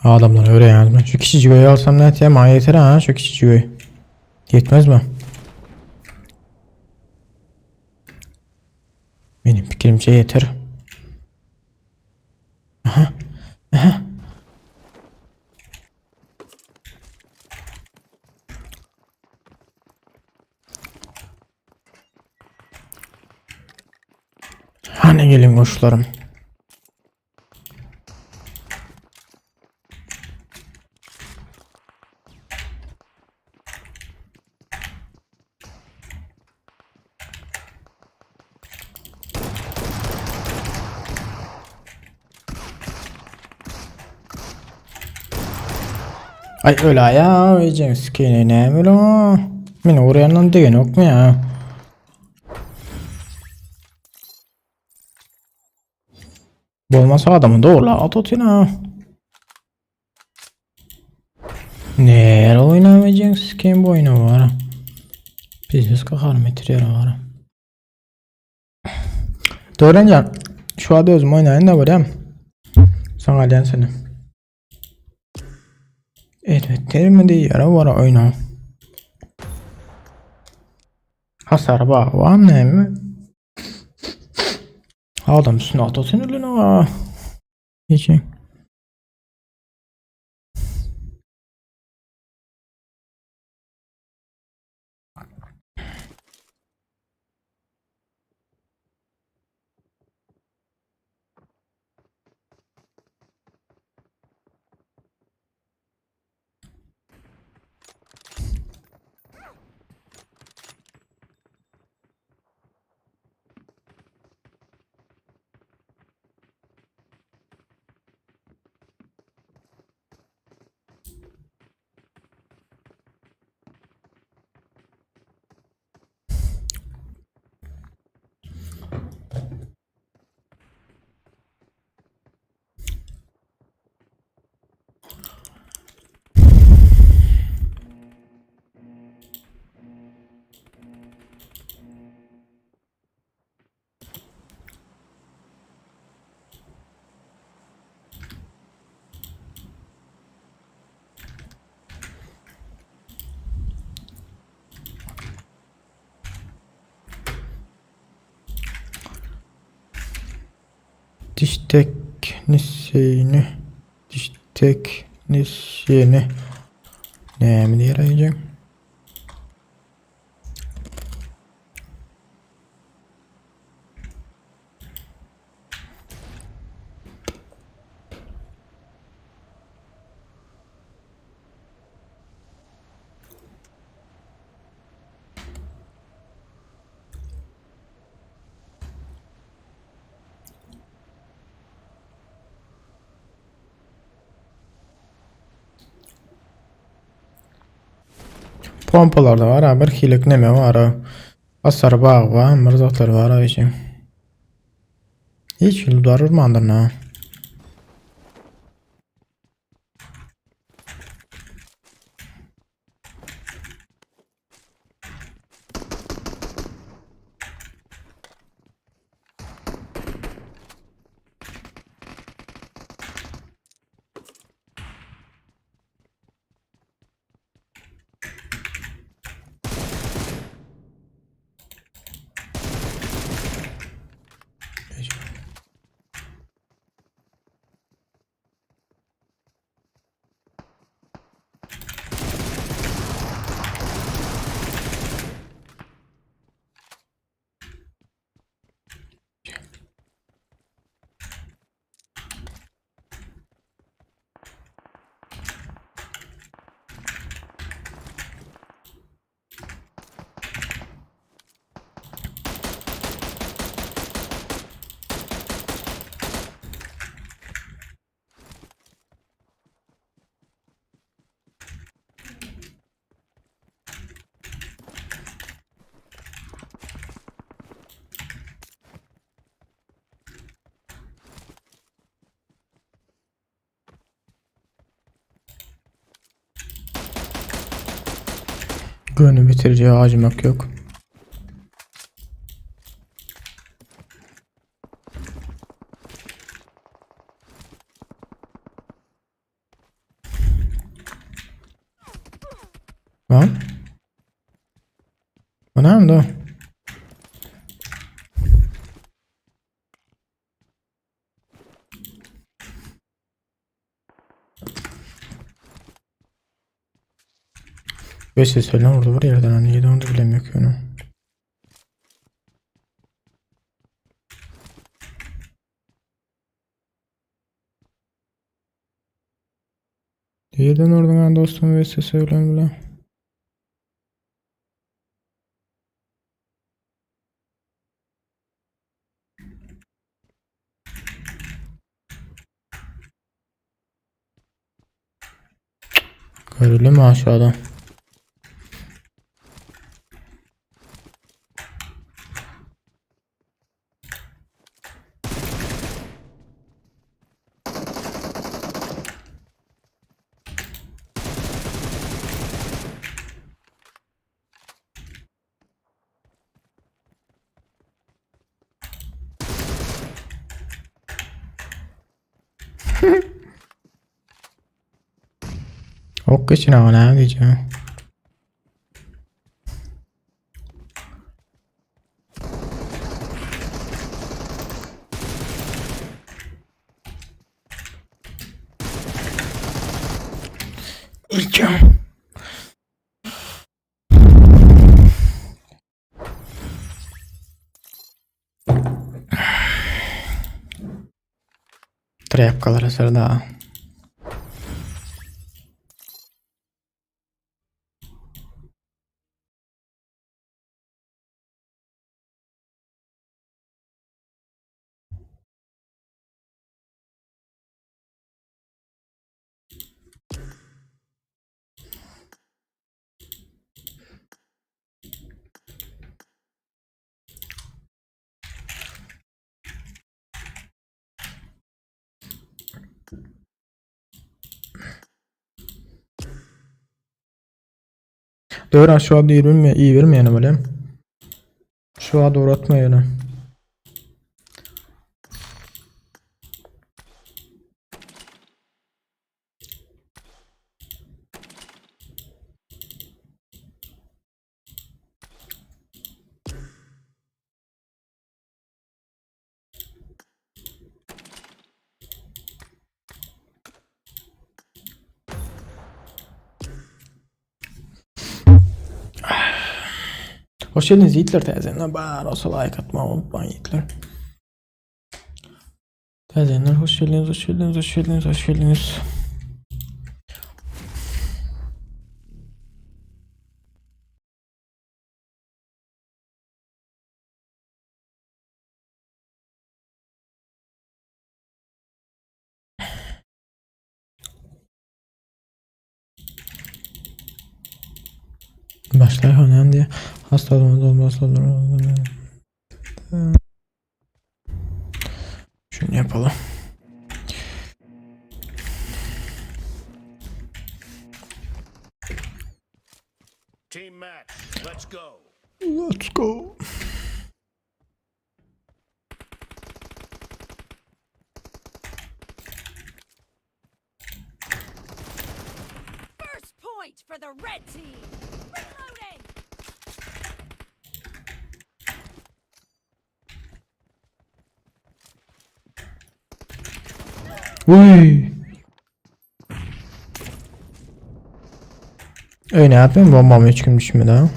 Adamlar öyle yani. Şu kişiciyi alsam ne diyeyim? Ha yeter ha şu kişiciyi. Yetmez mi? Benim fikrimce yeter. Aha. Aha. Hani gelin koşlarım. Ay öyle ya yiyeceğim sikeyne ne böyle o. Beni uğrayandan değil yok mu ya? Bu olmasa adamı doğru at yine. Ne oynamayacaksın sikeyim bu oyunu var. Biz kakarım etiriyor var. Doğrancan şu adı özüm oynayın da var ya. Sana gelen seni. Evet terimde yara var oyna. Hasar var ne mi? Adam üstüne atotun ölüne var. Geçin. Diş teknisyeni. Diş teknisyeni. Ne mi diye arayacağım? Pompalarda var ha bir hilik neme var ha. Asar bağ var mırzatlar var ha için. Hiç yıl darır mı andırna? Günü bitireceği acımak yok. Lan. Anam da. Beş ses lan orada var yerden hani yedi onu da bilemiyor ki onu. Yerden oradan hani dostum beş ses öyle bile. Görülü mü aşağıda? Ok geçin ama ne diyeceğim. Yiyeceğim. Trapkalara sırada. Doğru aşağı değil mi? İyi vermeyelim öyle. Şu an doğru atmayalım. Hoş geldiniz Yiğitler teyzenler. Bana olsa like atmayı unutmayın Yiğitler. Teyzenler hoş geldiniz, hoş geldiniz, hoş geldiniz, hoş geldiniz. Başlar önemli diye hasta olmaz olur. Şunu yapalım. Team match. Let's go. Let's go. First point for the red team. Reloading. Uy. Ne yapayım? Bombam hiç kim düşmedi ha.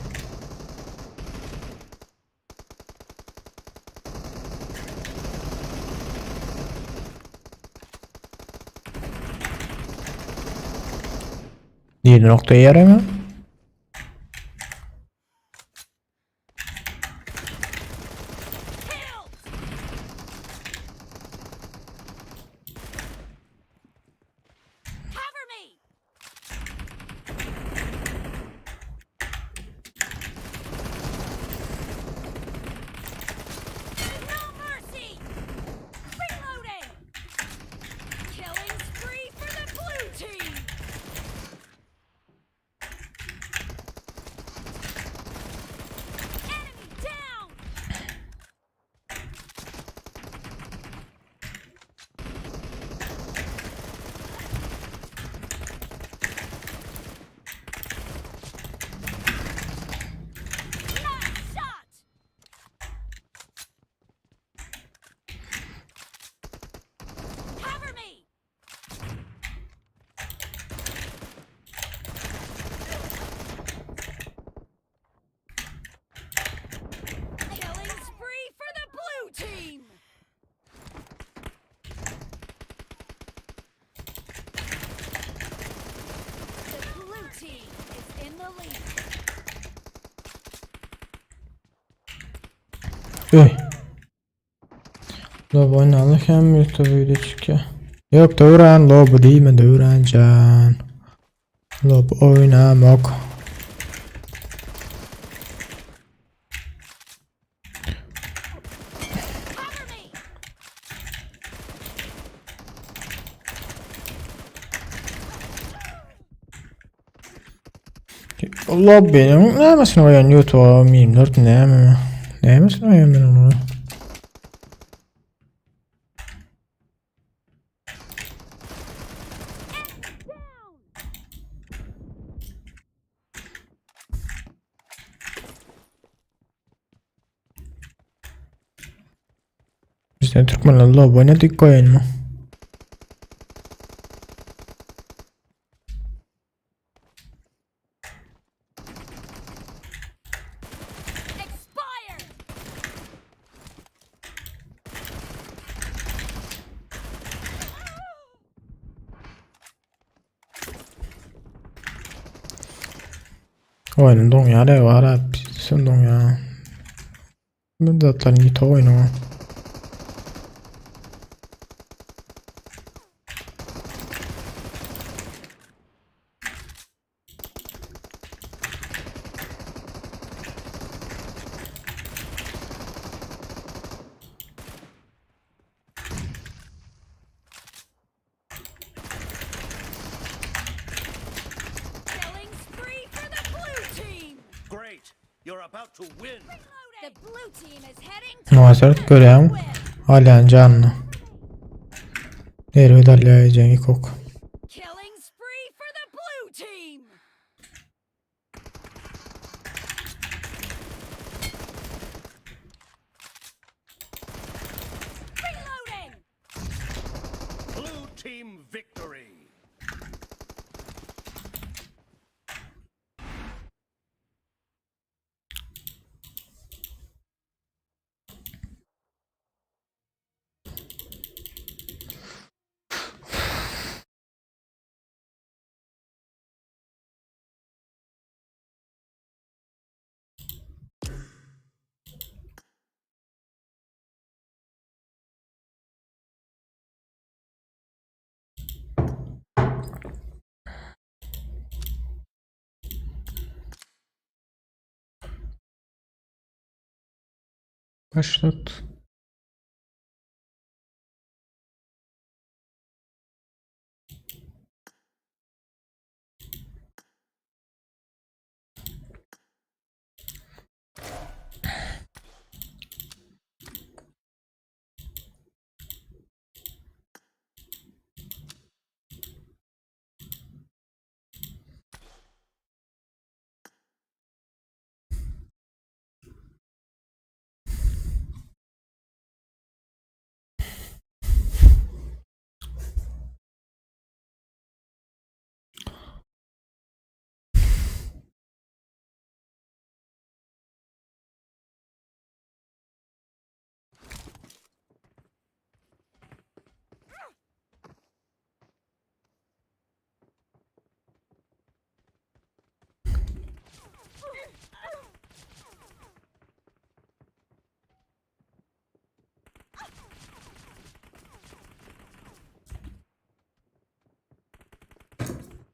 Diğer noktaya yaramıyor. Kill. Cover me. No mercy. Reloading. Killing spree for the blue team. Öy. Lob oynarken YouTube video çıkıyor. Yok Dövren lob değil mi Dövrencan? Lob oynamak. Cover me! Lob benim ne misin oyun YouTube 24 ne mi? Ne misin oyun benim onu? Bizden Türkmenler lob oynadık oyun mu? Expire! Oyunun don ya da var abi. Sen don ya. Ben de atların git oyunu. Killing spree for the blue team! Great. You're about to win. The blue team is heading to Muhaseret görüyorum. win! Halen canlı. Nereye dallayacağım ilk ok. Killing spree for the blue team! Reloading! Blue team victory. Başlat.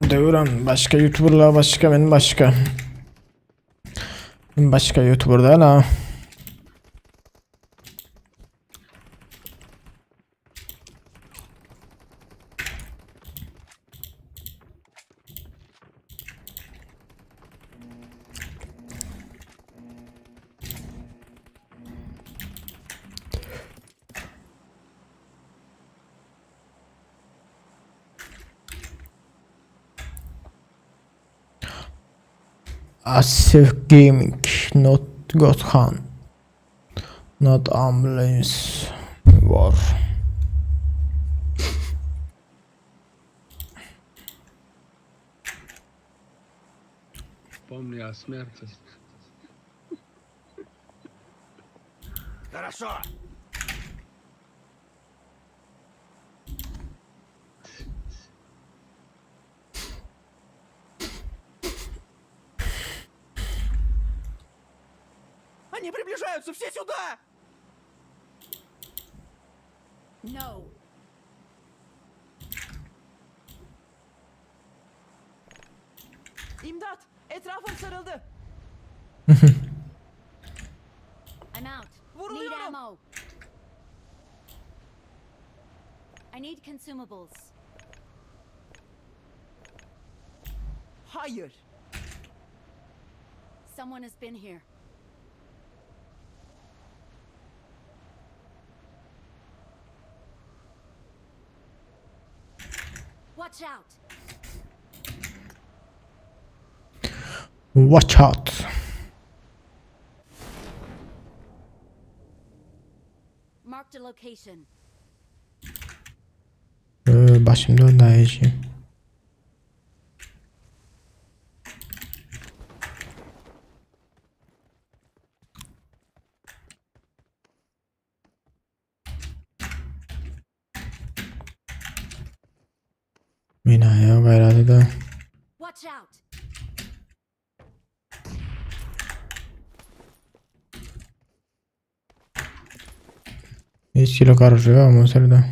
Devran başka YouTuber'la başka benim başka. Ben başka YouTuber'da la. Asif Gaming, not Gothan, not Ambulance War. Помни о смерти. Хорошо. Они приближаются, все сюда! No. İmdat! Etrafım sarıldı. I'm out. Need Vuruluyorum. ammo. I need consumables. Hayır. Someone has been here. Watch out. Watch out. Marked a location. Başım döndü ayıcıyım. Binaya gayradı da. Watch out. Hiç kilo karışıyor ama o sırada.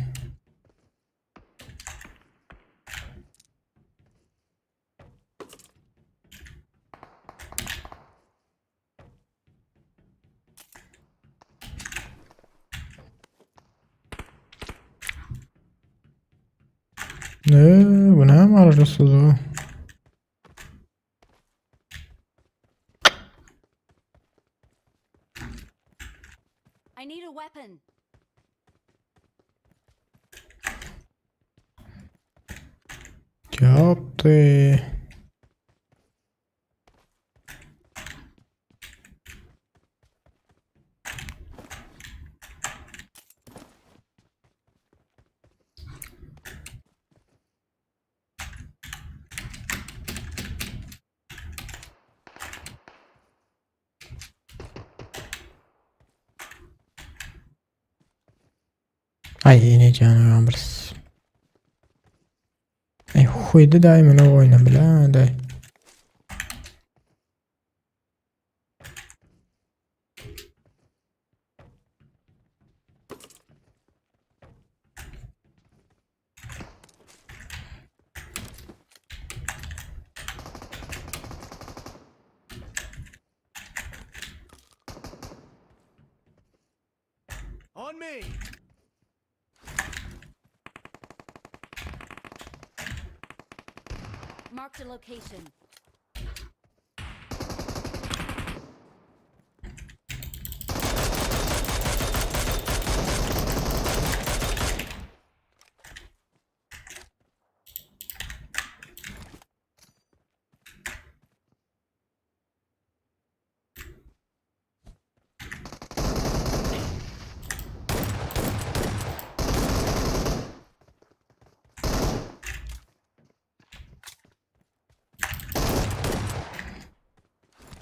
Ne? Bu ne mararısız o? I need a weapon. Yaptı. Ay yine canı yağmuruz. Ay huydu daima o oyna bile day. On me! Marked a location.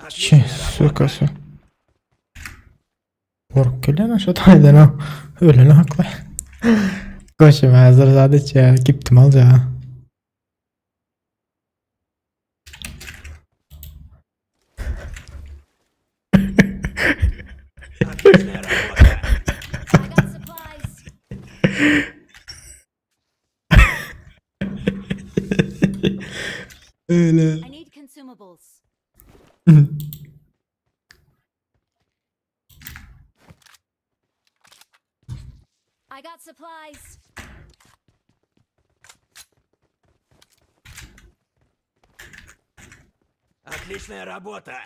Çi, sukası. Kork gelen aşağıdaydı ha. Öyle ne haklı. Koşum hazır sadece ya. Gittim al ya. Отличная работа! I got supplies. Öyle. I need consumables. I got supplies. Отличная работа!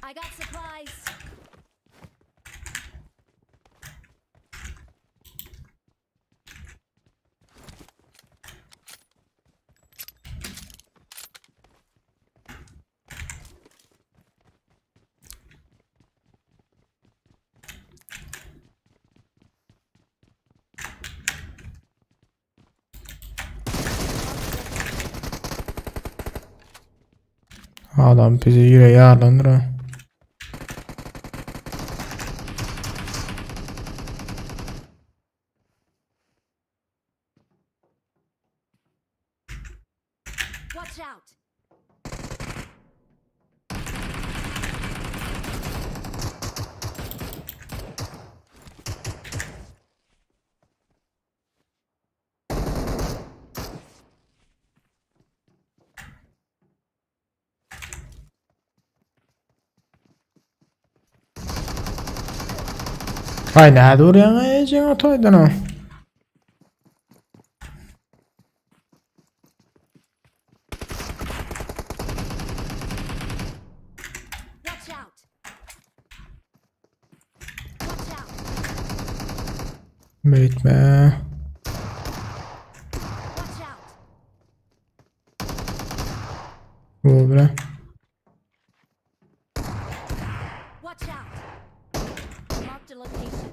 I got supplies. Adam bizi yüreği ağırlanır ha. Watch out! Ay ne dur ya yiyeceğin otoydun o. Watch out! Watch out! Bitme. Watch out! Bu bre. Watch out! Marked a location.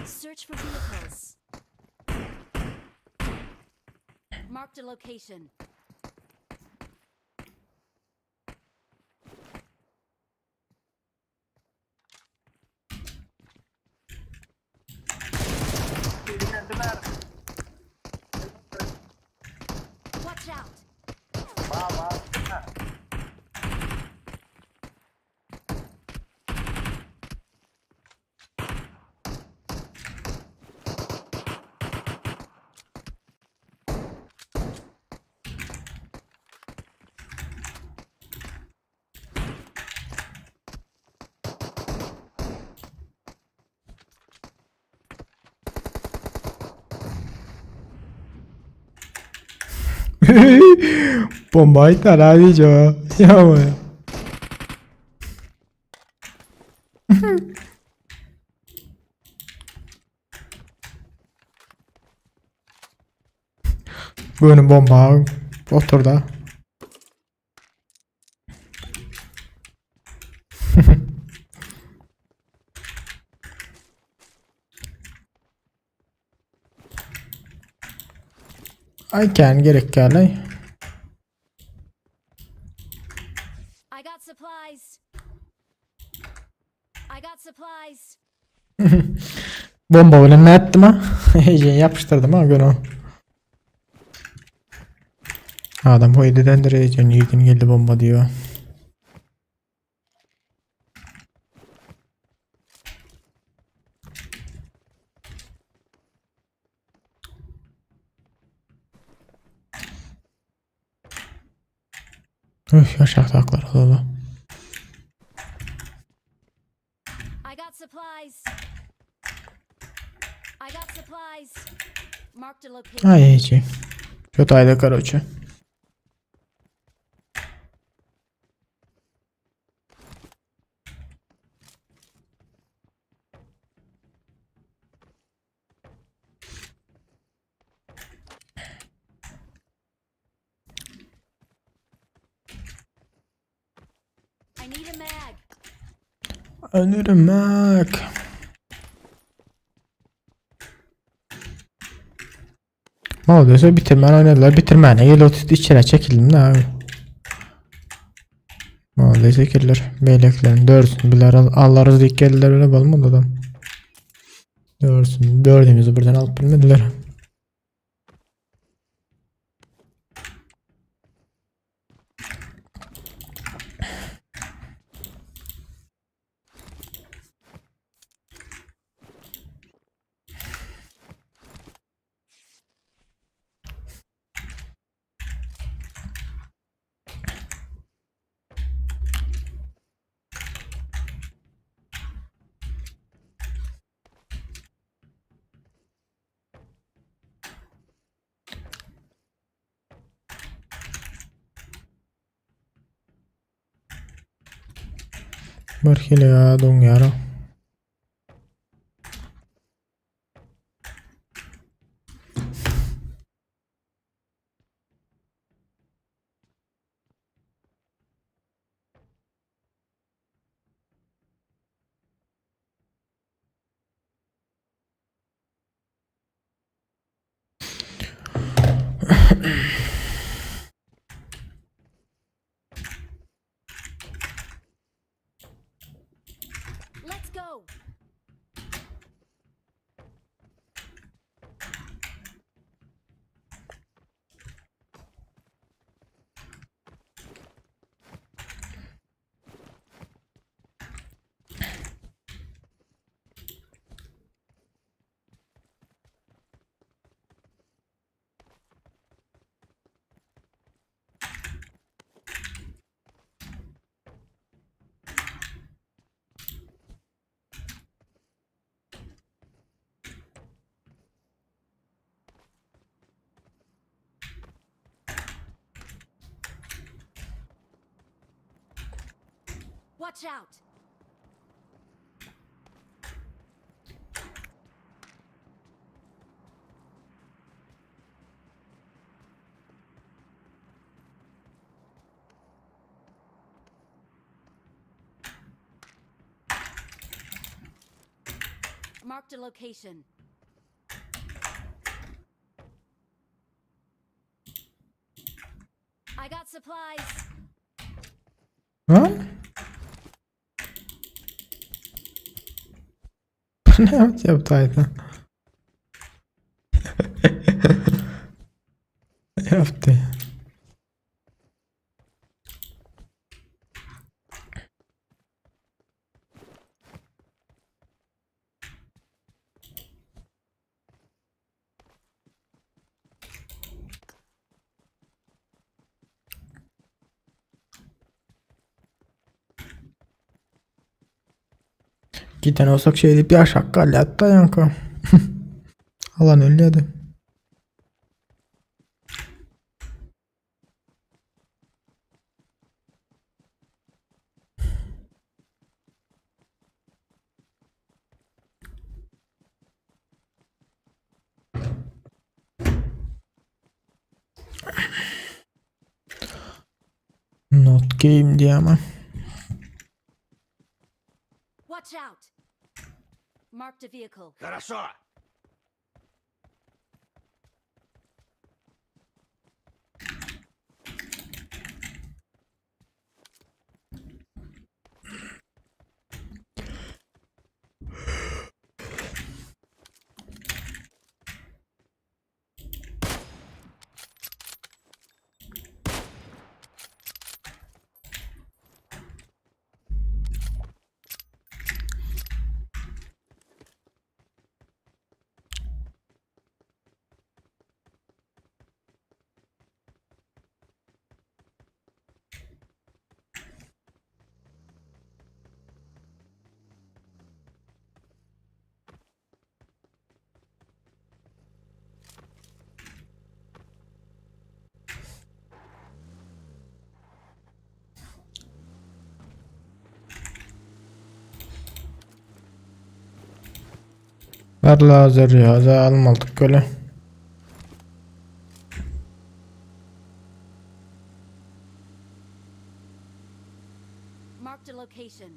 Search for vehicles. Marked a location. Watch out! Bombayı tara diyeceğim. Ya bu. Böyle bomba oturdu. Ayken gerek geldi. I got supplies. I got supplies. Bomba bile ne ettim ha? Yapıştırdım ha göre. Adam hoydeden direyeceğim. Yiğidin geldi bomba diyor. Üf aşağı taklar dolu. I got supplies. I got supplies. Marked a location. Ay hiç. Kötü ayda karoçu. I need a mag. Ölürüm bak. Ne oluyorsa bitirmen oynadılar. Bitirmene gel oturdu içeri çekildim de abi. Ne olduysa kirler. Beyleklerin dörsün. Biler allarız dik geldiler öyle olmadı adam. Dörsün. Dördümüzü buradan alıp bilmediler. Barkile ya don yara. go. Watch out. Marked a location. I got supplies. Lan? Ne yapacağım Titan? Ne yaptı? Giden olsak şey deyip ya şakal yattı yankı. Alan öyleydi. Not game diye ama. Watch out. Marked a vehicle. Хорошо. Ver lazer ya almadık öyle. Marked a location.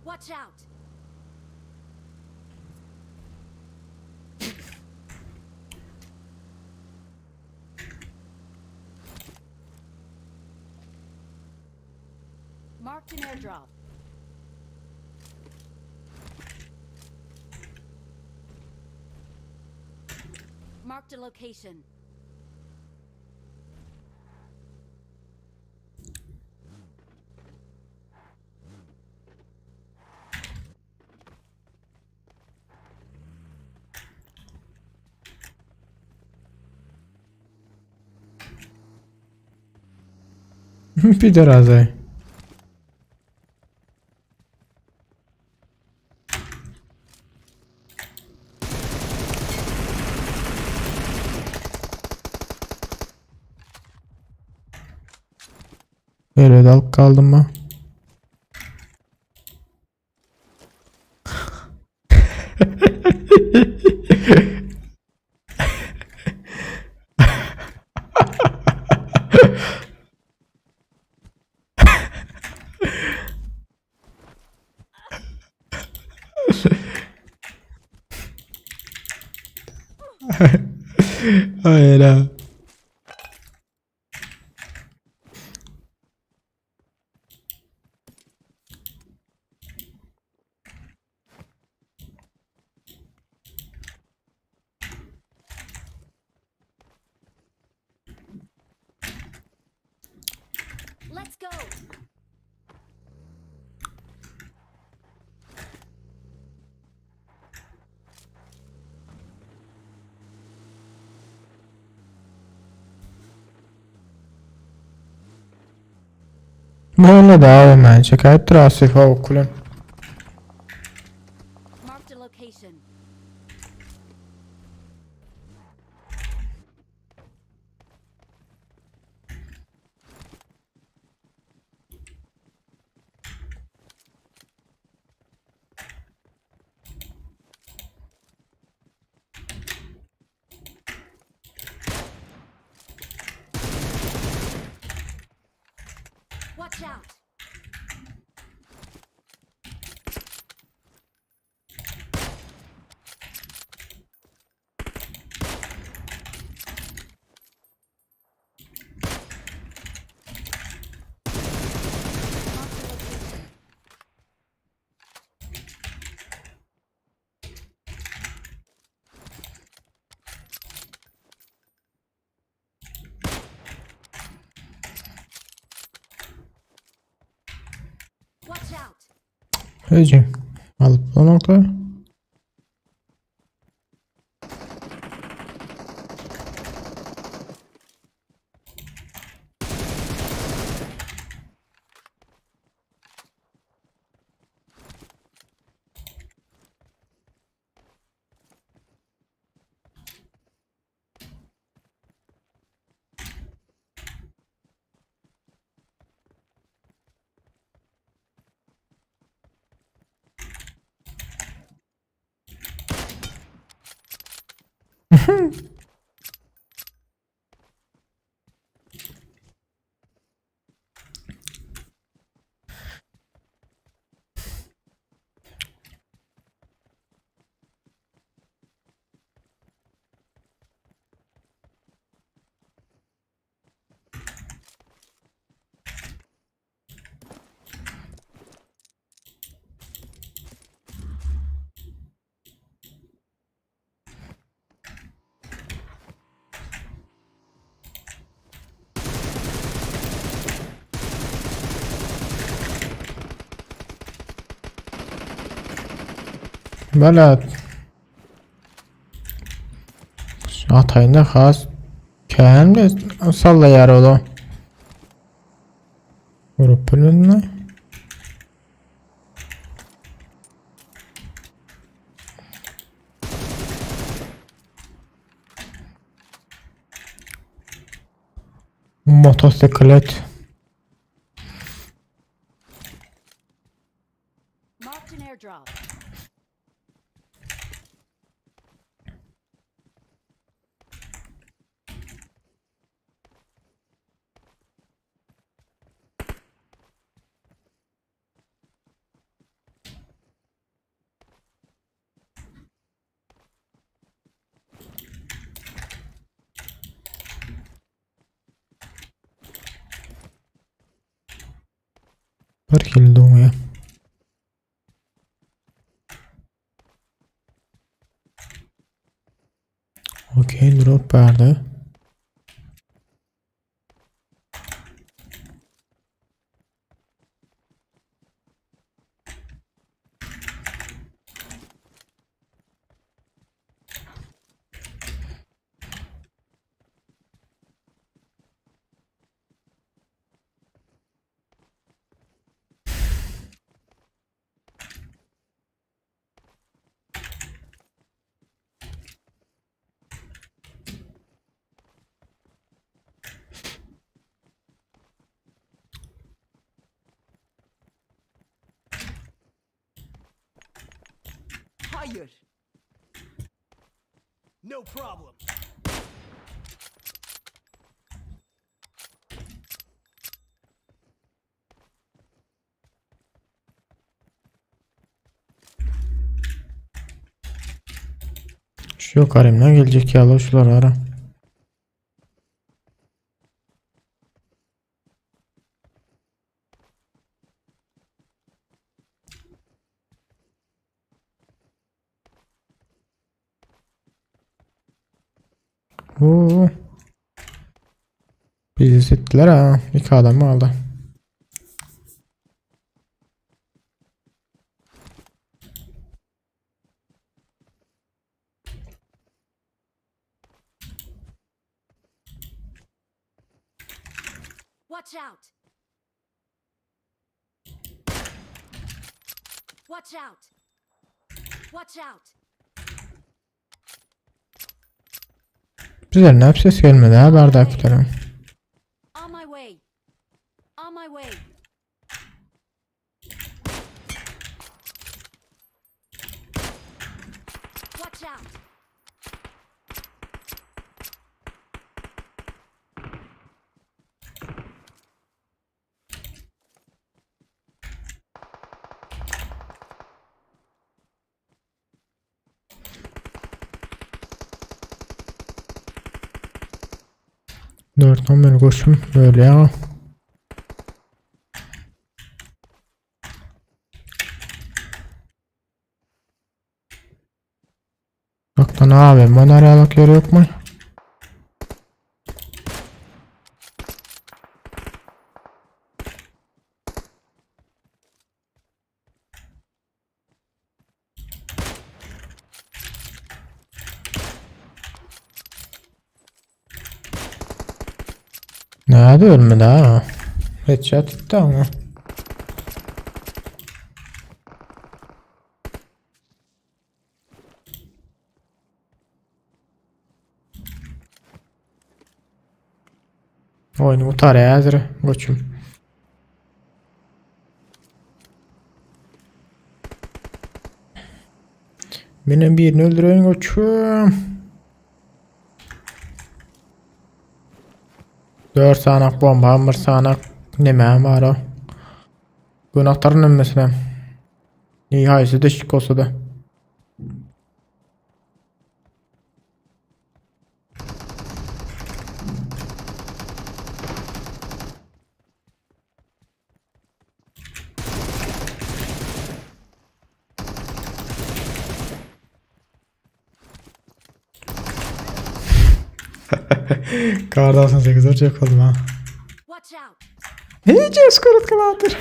Watch out. Marked an airdrop. Marked a location. Bir de razı. Öyle dalıp kaldım mı? Hayır ha. Let's go. Böyle devam edecek. Hep trafik okulun. Marked a location. Watch out. Marked a location. Watch out. Hücum. Alıp o nokta. Böyle Atayında xas kəmdə salla yarı ola. Vurup bölünme. Motosiklet. Marked an airdrop. Bir kilde ya. Okey, drop verdi. Hayır. No problem. Şu yukarımdan gelecek ya şular ara. Oo. Bizi sittiler ha. İki adam aldı. Watch out! Watch out! Watch out! Bizden hep ses gelmedi ha bardakların. On my way! On my way! Watch out! Dört numara koşum böyle ya. Bak lan abi monaralık yer yok mu? Nerede ölmedi ha? Headshot etti ama. Oyunu utar ya hazır koçum. Benim birini öldürün koçum. 4 sanak bomba, 1 sanak neme var o. Günahtarın mesela. Nihayesi de şık olsa da. Kar 98 olacak oğlum ha. Watch out! Hiç eskorut kıladır.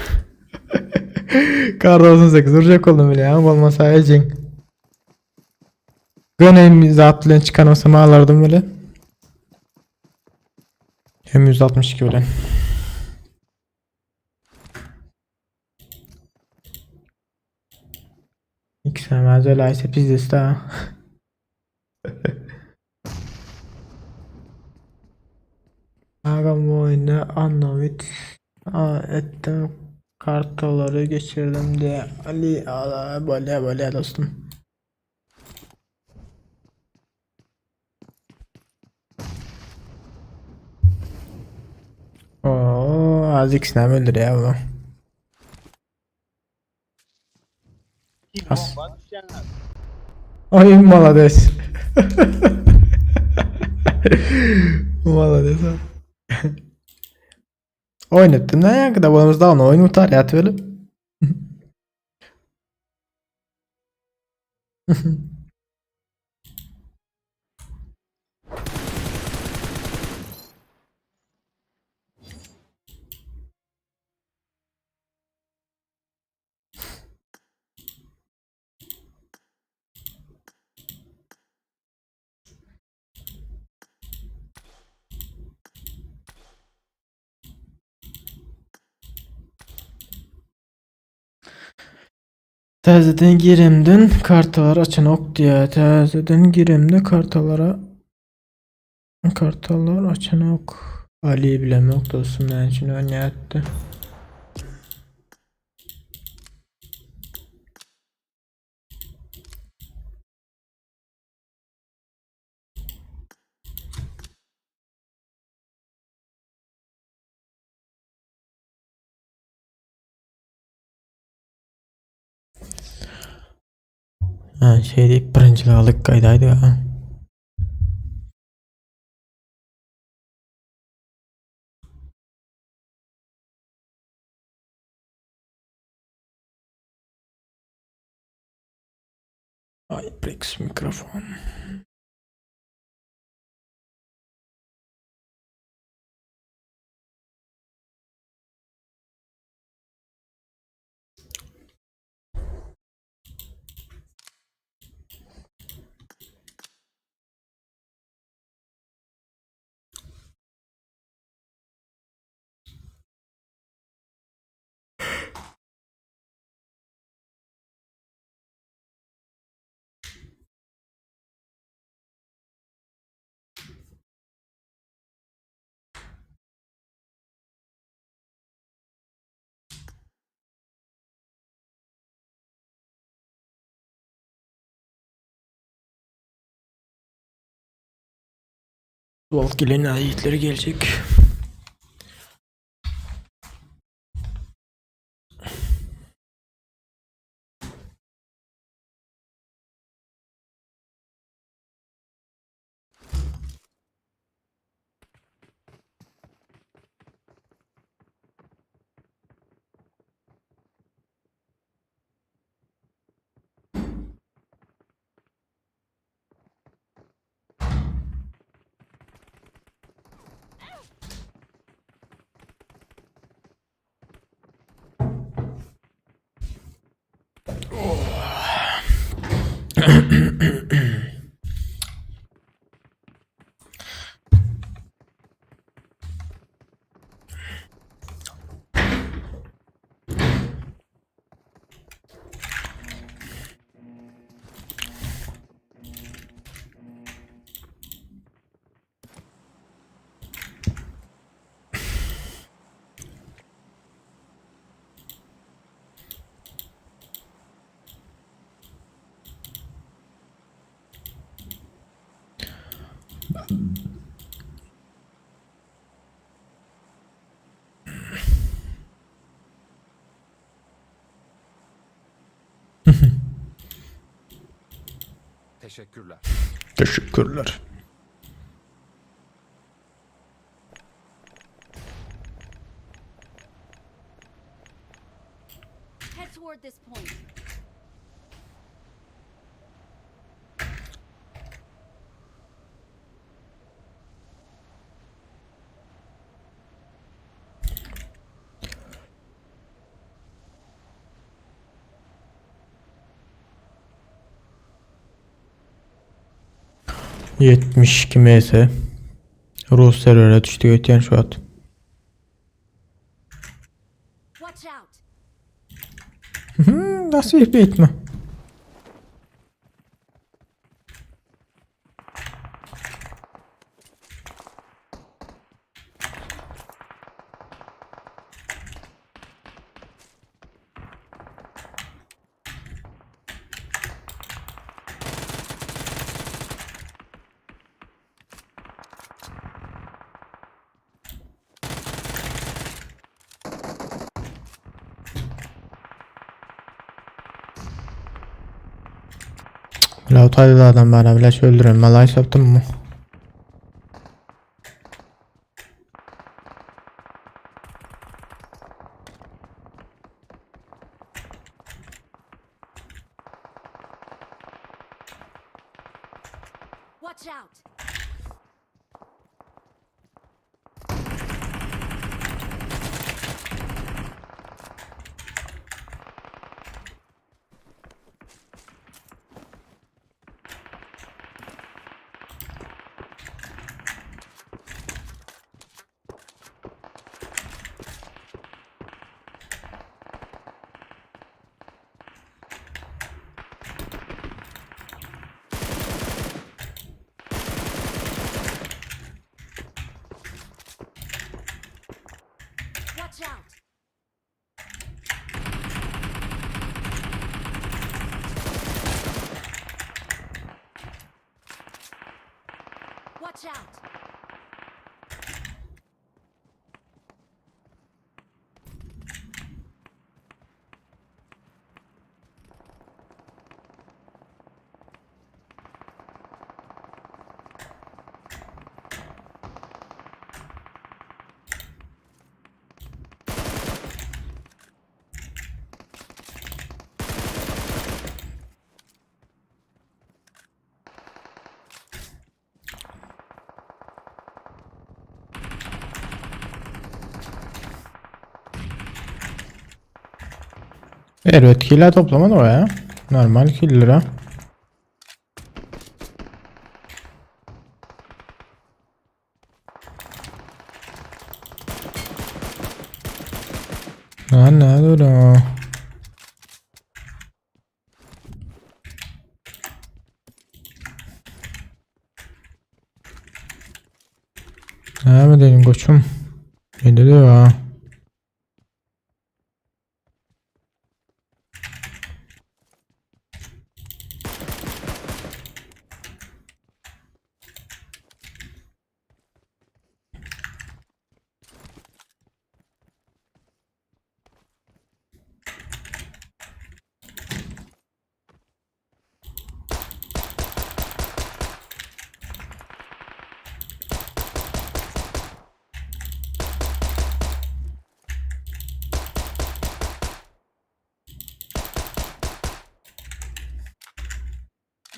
Kar 98 olacak oğlum bile ya. Olmasa ecin. Gene zaten çıkan olsa mı alırdım böyle. Hem 162 ölen. İki sevmez öyle ise biz de ha. Ağam bu oyunu anlamit ettim. Kartaları geçirdim de Ali ala böyle dostum. Oo az ikisinden öldür ya bu. As. Ay malades. Malades. Oynattım ne ya kadar babamızda onu oyunu utar ya böyle. Tezeden girimdin kartalar açın ok diye. Tezeden girimde kartalar açın ok. Ali bilemek dostum ben için oynayattı. Ha şey deyip birincilik aldık kaydaydı ya. HyperX mikrofon. Valkyle'nin ayetleri gelecek. Teşekkürler. Teşekkürler. Head toward this point. ...72 ms. Rus server'e düştü ötyen şu an. Watch out. Nasıl bir etme? Lautaydı da adam bana bile öldürün. Malay saptım mı? Watch out. Watch out. Watch out. Evet, killer toplamadı o ya. Normal killer ha. Lan ne dur o? Ne mi dedin koçum? Ne dedi o?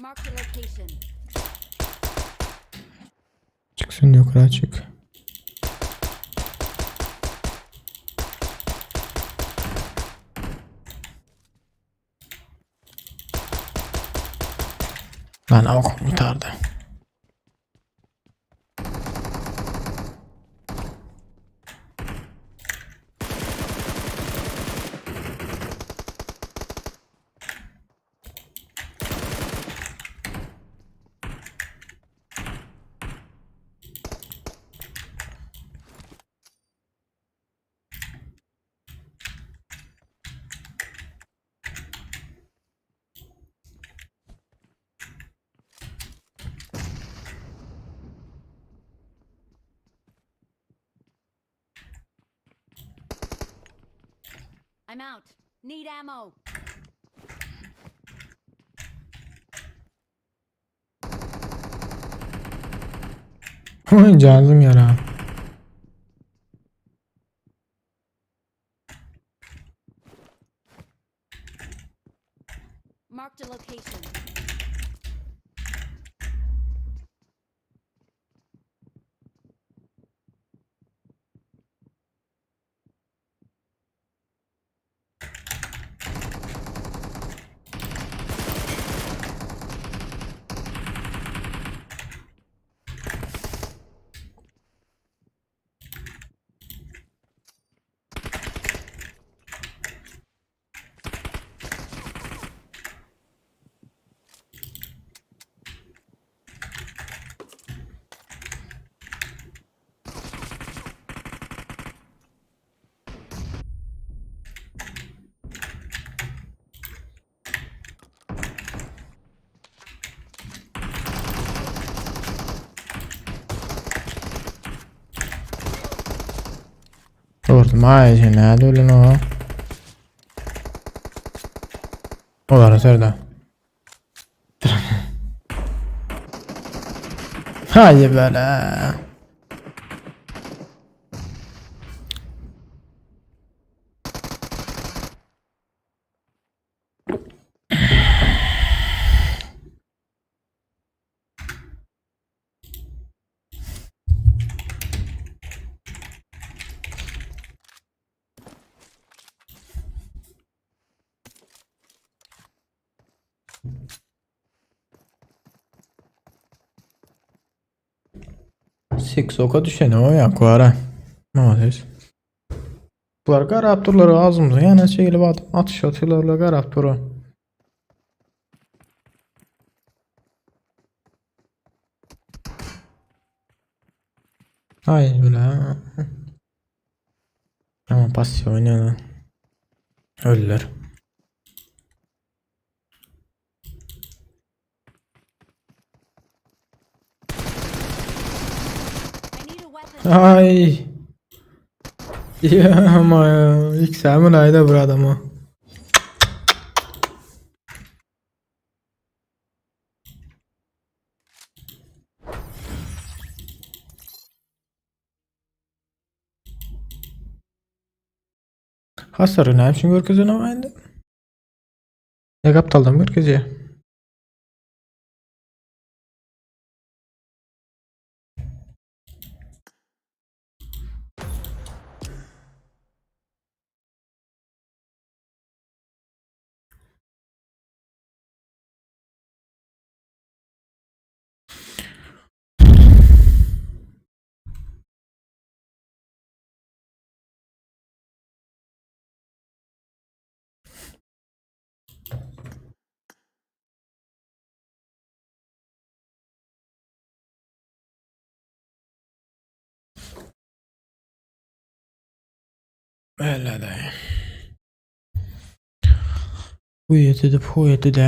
Mark the location. Çıksın yukarı çık. Lan ok kurtardı. I'm out. Need ammo. Canım yara. Mark the location. Vurdum ay ne öyle o? Olar nerede? Haydi böyle. Six oka düşeni o ya kuara. Maalesef. Bunlar garap durlar ağzımıza yana çekilip atış atıyorlar garap duru. Ay böyle ha. Ama pasif oynuyorlar. Ölüler. I need a weapon. Ay. Ya ama ya. İlk Samun ayda bu adamı. Hasarı ne yapsın görkezine aynı. Ne kaptaldım görkezi. Öyle de. Bu yetidi bu yetidi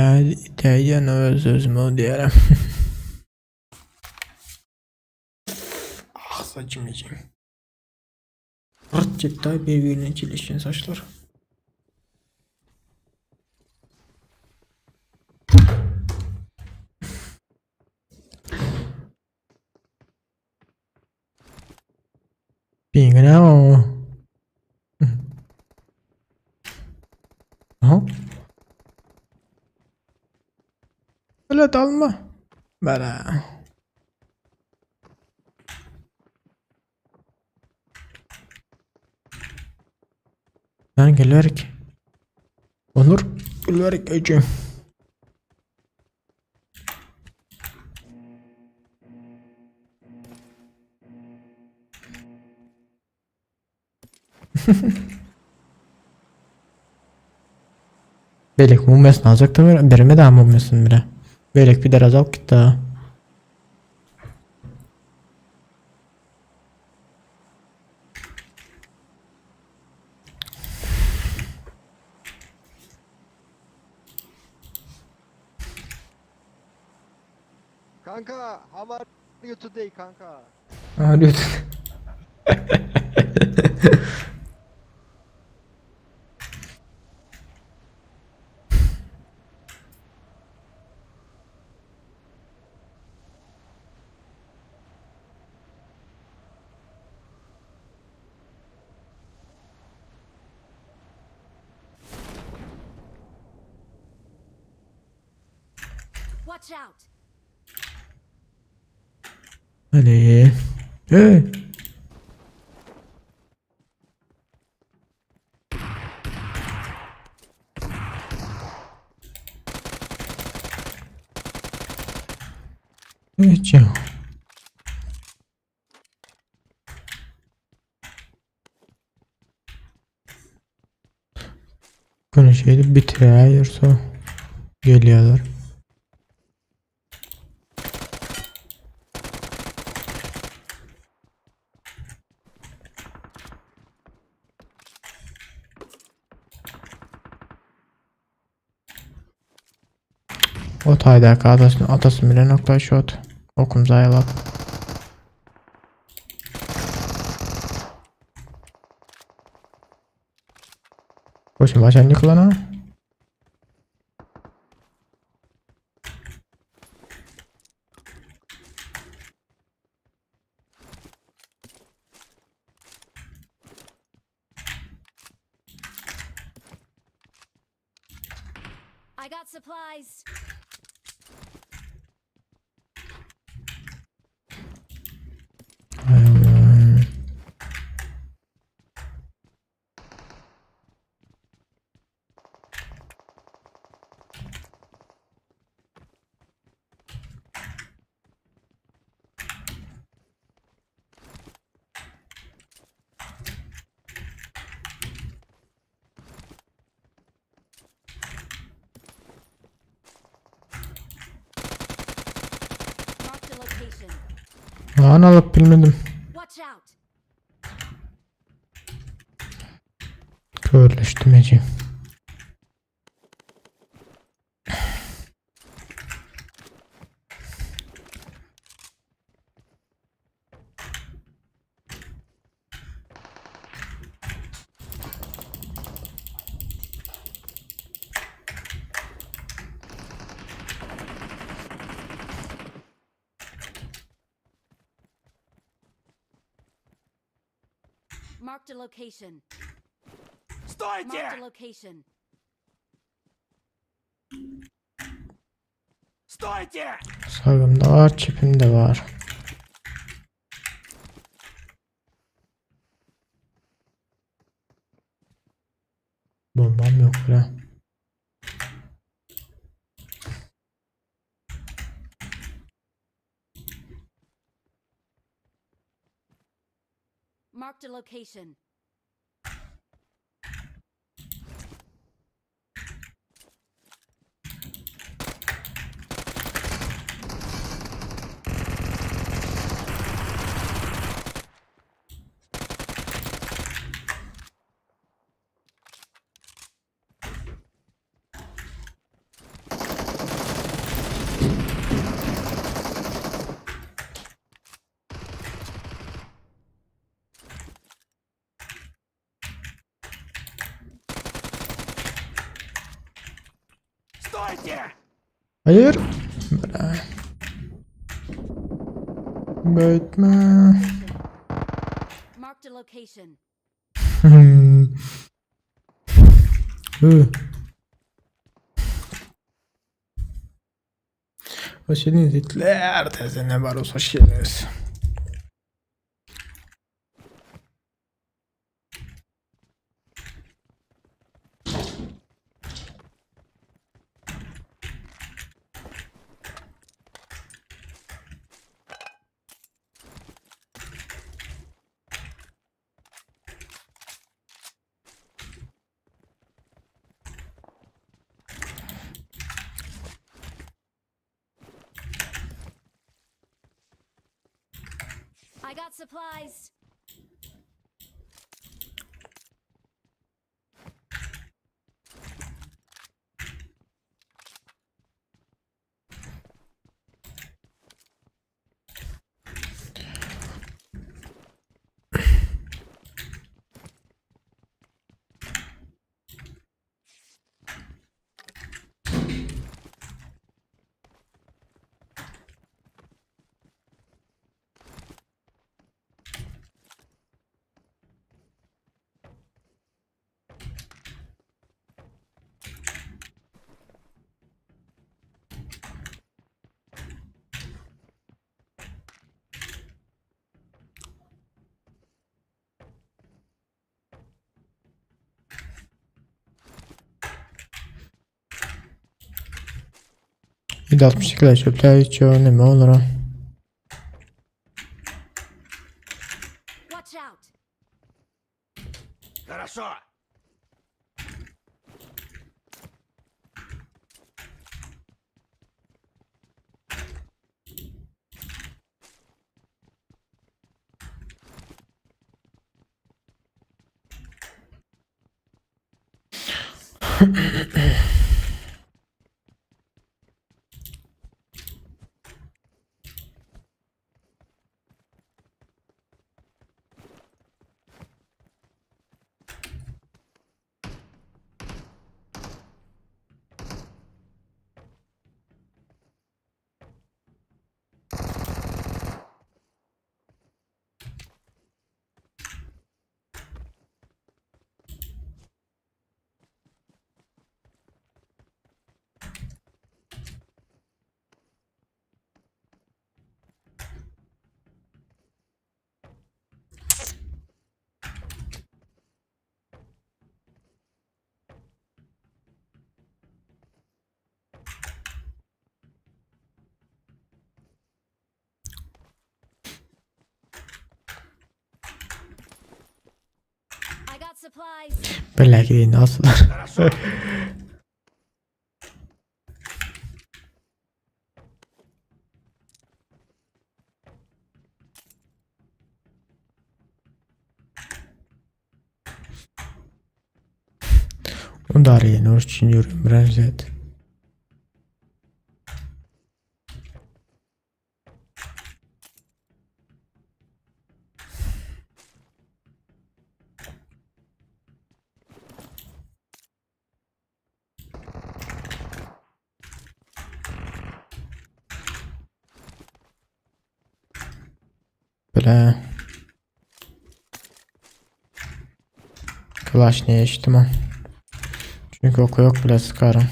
deyən öz özümə deyərəm. Ah saçım yiyeceğim. Rırt ciddi birbirine çelişen saçlar. Bir ne o? Aha. Öyle dalma. Böyle. Ben gelerek. Onur gelerek ecim. Belek mumyasını alacaktım. Berime daha mumyasını bile. Belek bir de razal gitti ha. Kanka, how are you today kanka? Ağlıyordun. Watch out! Hadi. Hey. Hiç ya. Konuşaydı bitiriyorsa geliyorlar. O taydaki atasını bile nokta shot. Okum zayalap. Koşun başan yıkılana. I got supplies. Hay Allah. Mark the location. Lan alıp bilmedim. Watch out! Körleştim Ece. Mark the location. Стойте! Mark the location. Стойте! Sağımda var, çipimde var. Bombam yok bile. Mark the location. Стойте! Hayır. Bırak. Gitme. Marked a location. Hı. Hoş geldiniz itler. Teyze ne var olsa hoş geldiniz. I got supplies. Bir de 62'ler çöpler içiyor. Ne mi olur ha? Watch out. Хорошо! I got supplies. Belki değil nasıl? Хорошо! Onu da arayın. O için yürüyorum. Biraz et. Böyle. Kılaç ne içtim ha? Çünkü oku yok bile sıkarım.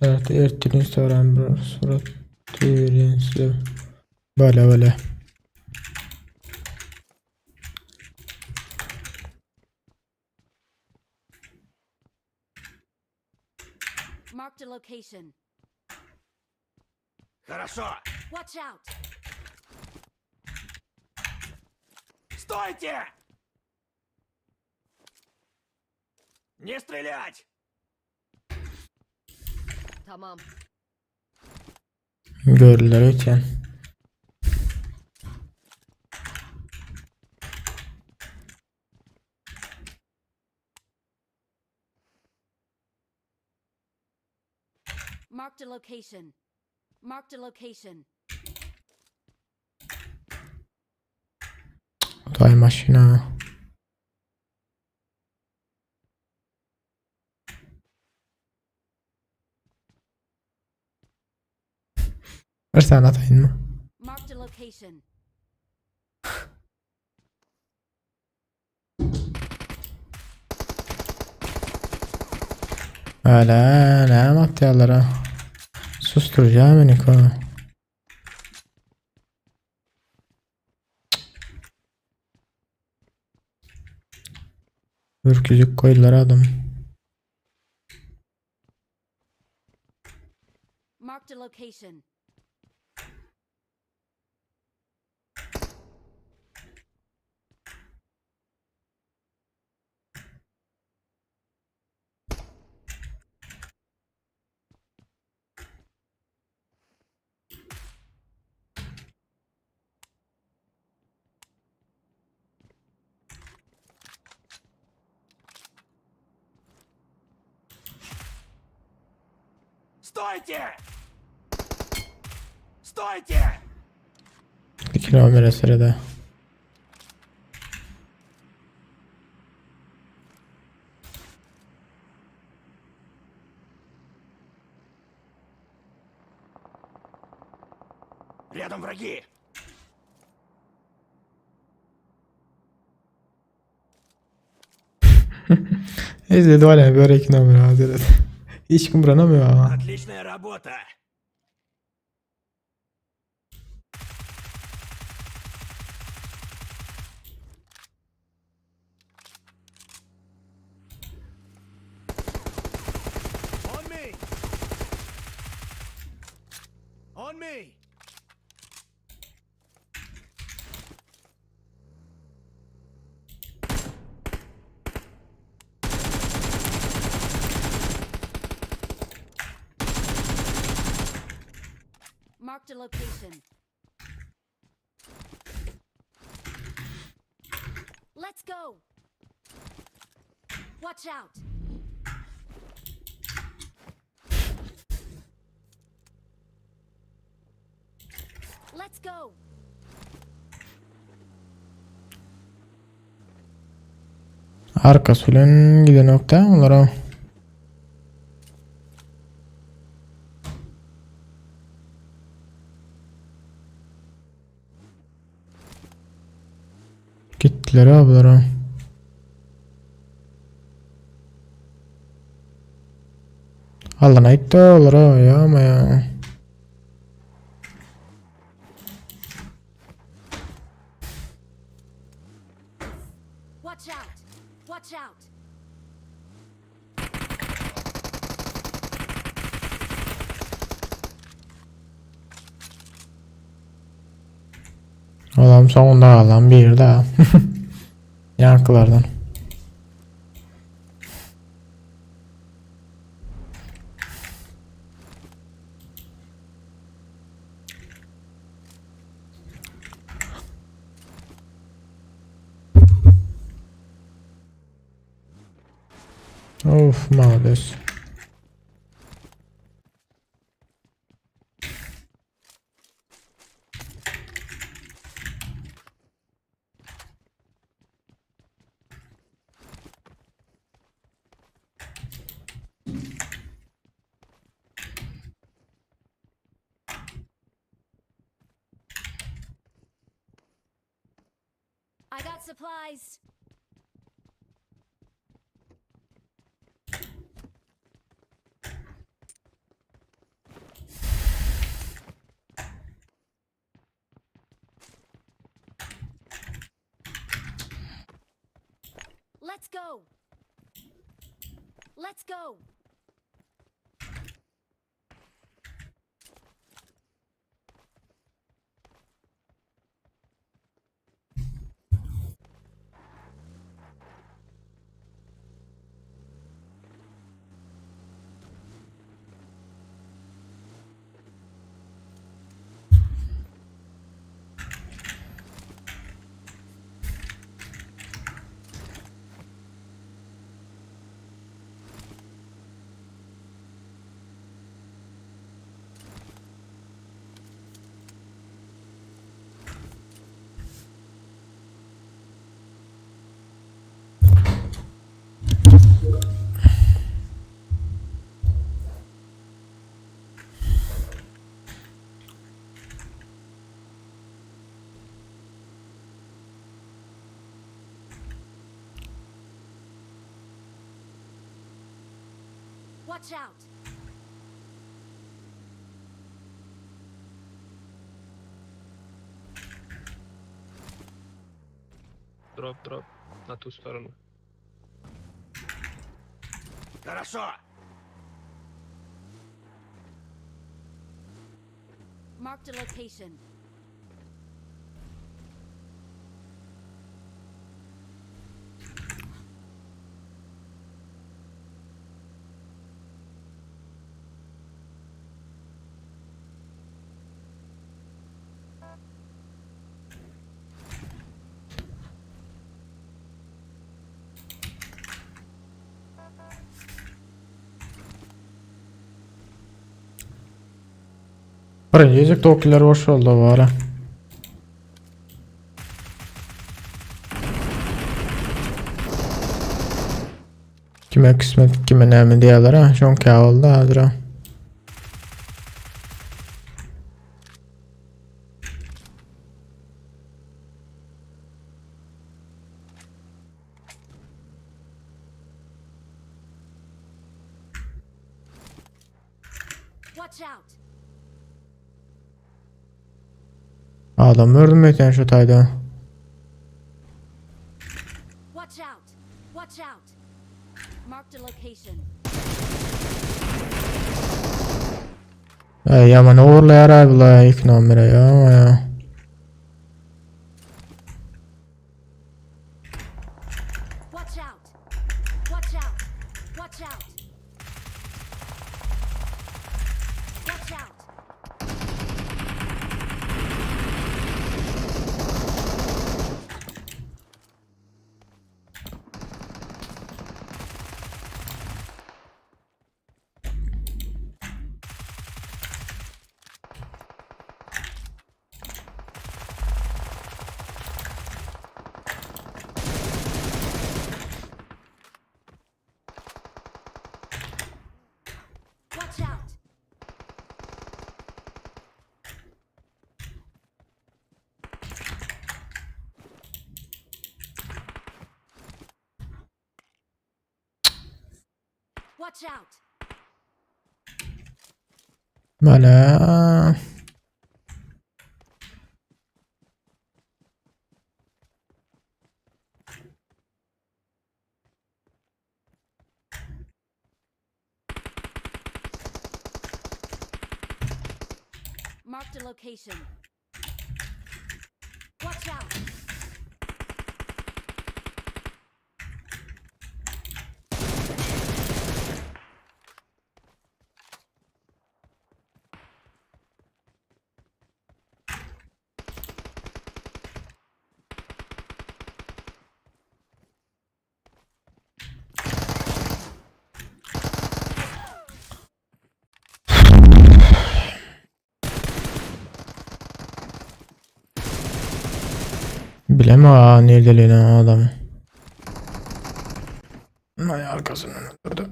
Evet, ertinin soran bir surat tüyrensi. Böyle. Marked a location. Хорошо! Watch out. Стойте! Не стрелять! Tamam. Gördüler öten. a location. Marked a location. Vay maşina. Bir tane atayım mı? Marked a location. Öyle ne atıyorlar ha. Susturacağım beni ko. Ürkücük koydular adam. Marked a location. Стойте! Стойте! 2 kilometre sürede. Рядом враги! İzledi var ya böyle 2 kilometre hazırladı. Hiç kim vuramıyor ama. Отличная работа! On me! On me! Marked a location. Let's go. Watch out. Let's go. Arka sülün giden nokta onlara. Gittiler abilara. Allah'ına gitti oğlara ya ama ya. Watch out. Watch out. Adam sonunda alan bir daha. Yankılardan. Of maalesef. I got supplies. Let's go. Let's go. Watch out! Дроп на ту сторону. Хорошо. Marked a location. Birinci yiyecek tokliler boş oldu bari. Kime kısmet kime ne mi diyorlar ha? Şon oldu hazır ha. Watch out! Adam ördüm eten şu tayda. Watch out! Watch out! Marked a location. Ay yaman uğurlayar abi la ilk numara ya ama ya. Watch out! Watch out! Watch out! Watch out! Watch out! Watch out! Bana. Marked a location. Watch out! Bileme ha neredeliğine adamı. Ay arkasından öldürdü.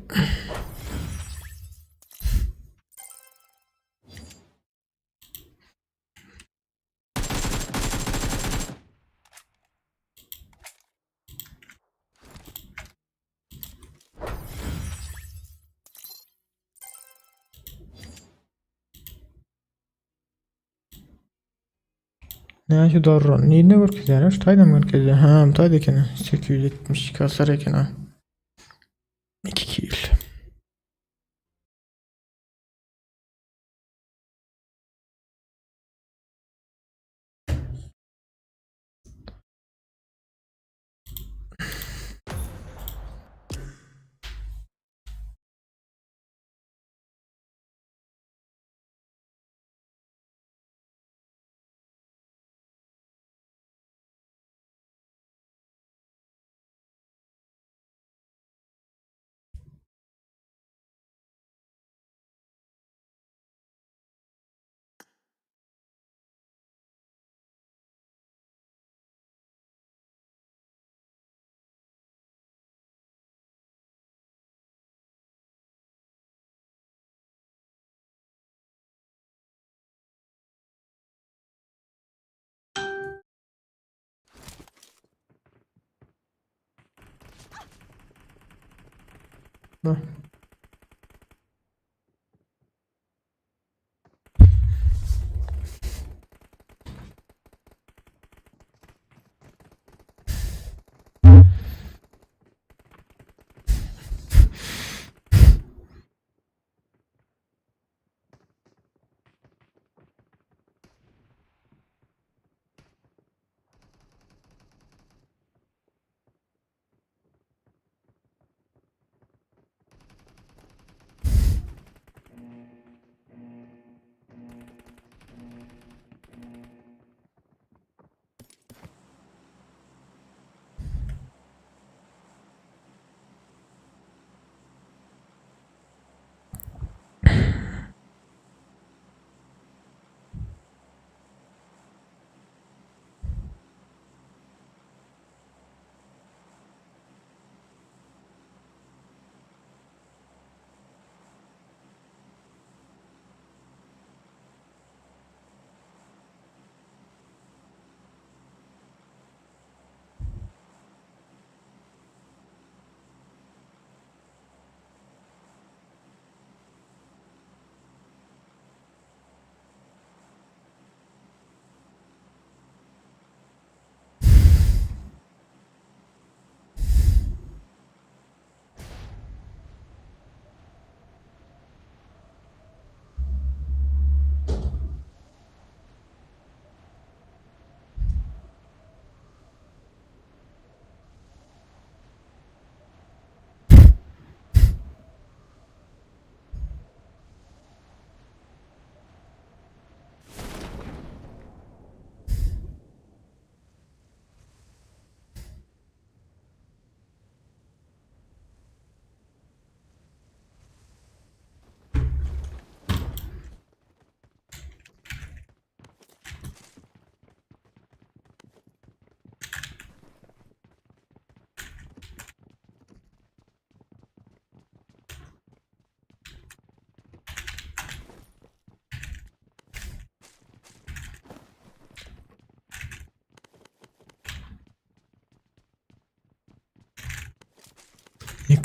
Ne şu doğru. Niye ne merkezi yani? Şu tayda merkezi. Ha, tayda ki 872 hasar eken ha. 2 kill.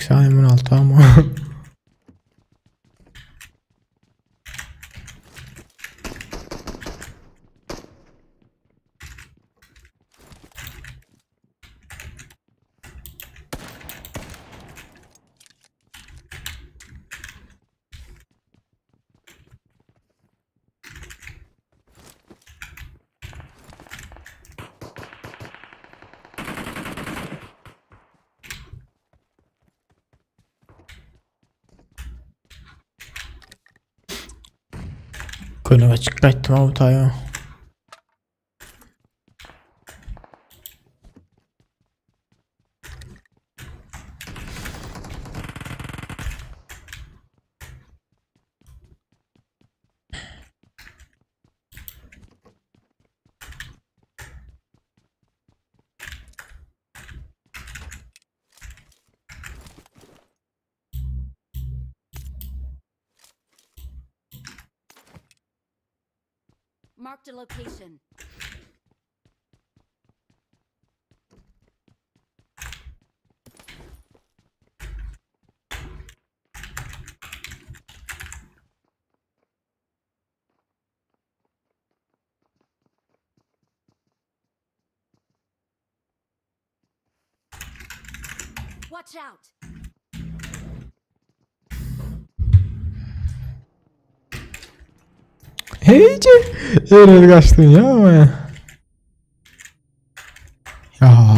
Eksi M16 ama. Konu açık kaçtım ama tayo. Marked a location. Watch out! Heyce. Nereye kaçtın ya ama ya. Ya.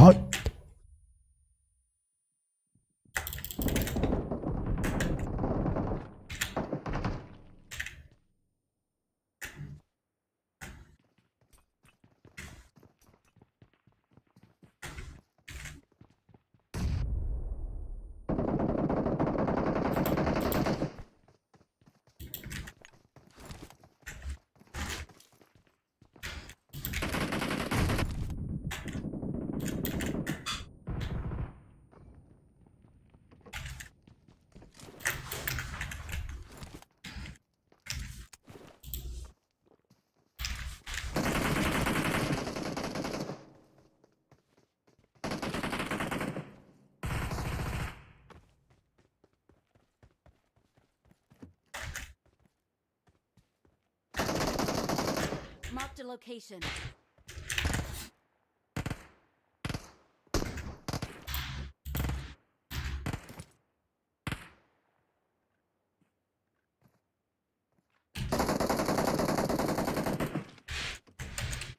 Marked a location.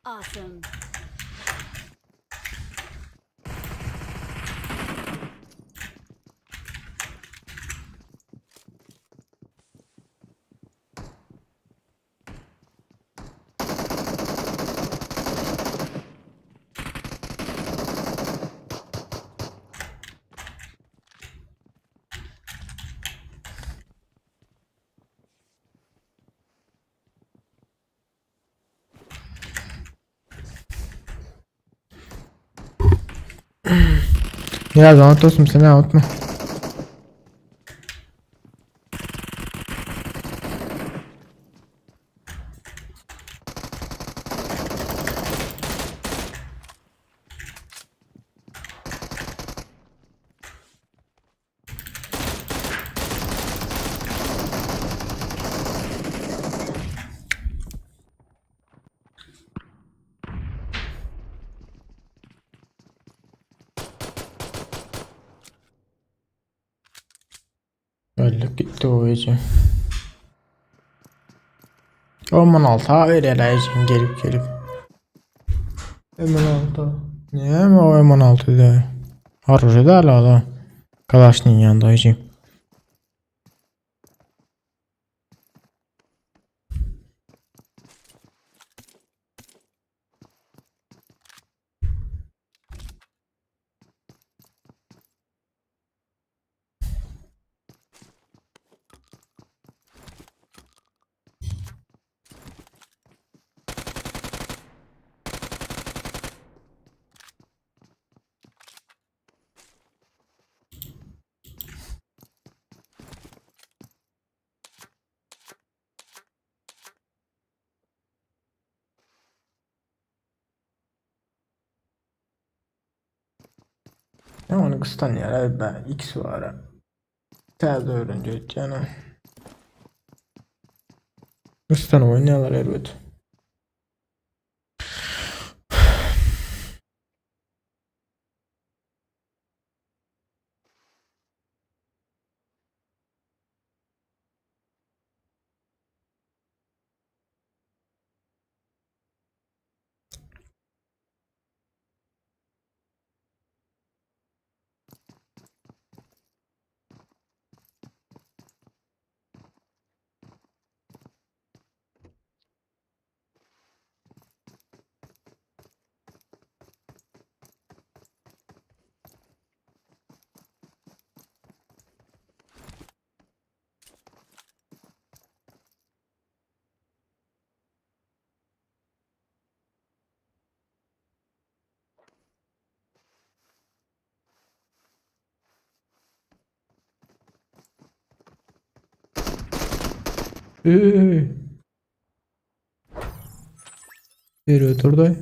Awesome. Ya zaman dostum seni unutma. Öldük gitti o gece. Aman alta öyle gelip. M16. Niye mi o M16 de? Harcı da hala. Kalaş'ın yanında hocam. Ya onu kıstan ya ben X var. Tez öğrenecek yani. Üstten oynayalar elbet. Bir oturday.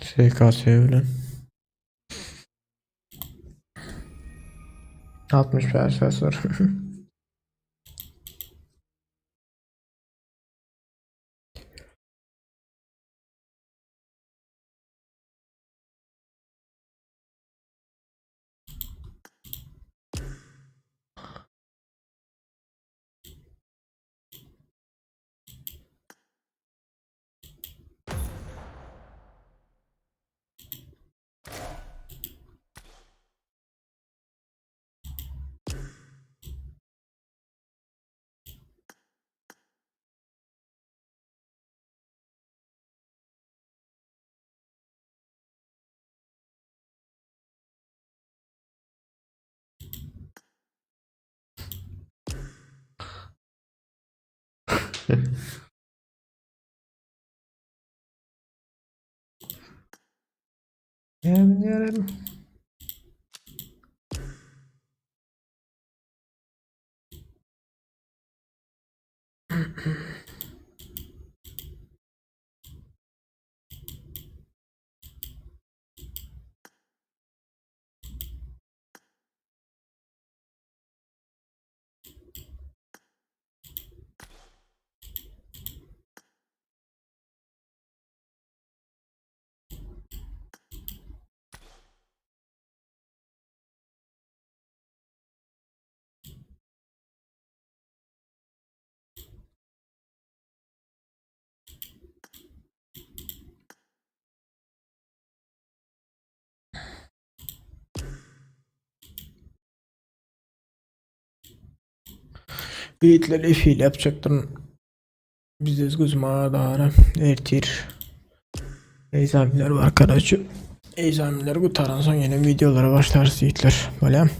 SKS bilen. 60 ses var. Yani. Beyitleri fiil yapacaktım. Bizde gözüme dağara ertir. Eyzamiler var kardeşim. Eyzamiler bu taran yeni videolara başlarız yiğitler. Böyle.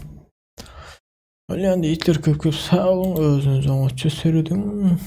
Öyle yiğitler köp köp sağ olun. Özünüze maçı sürdüm.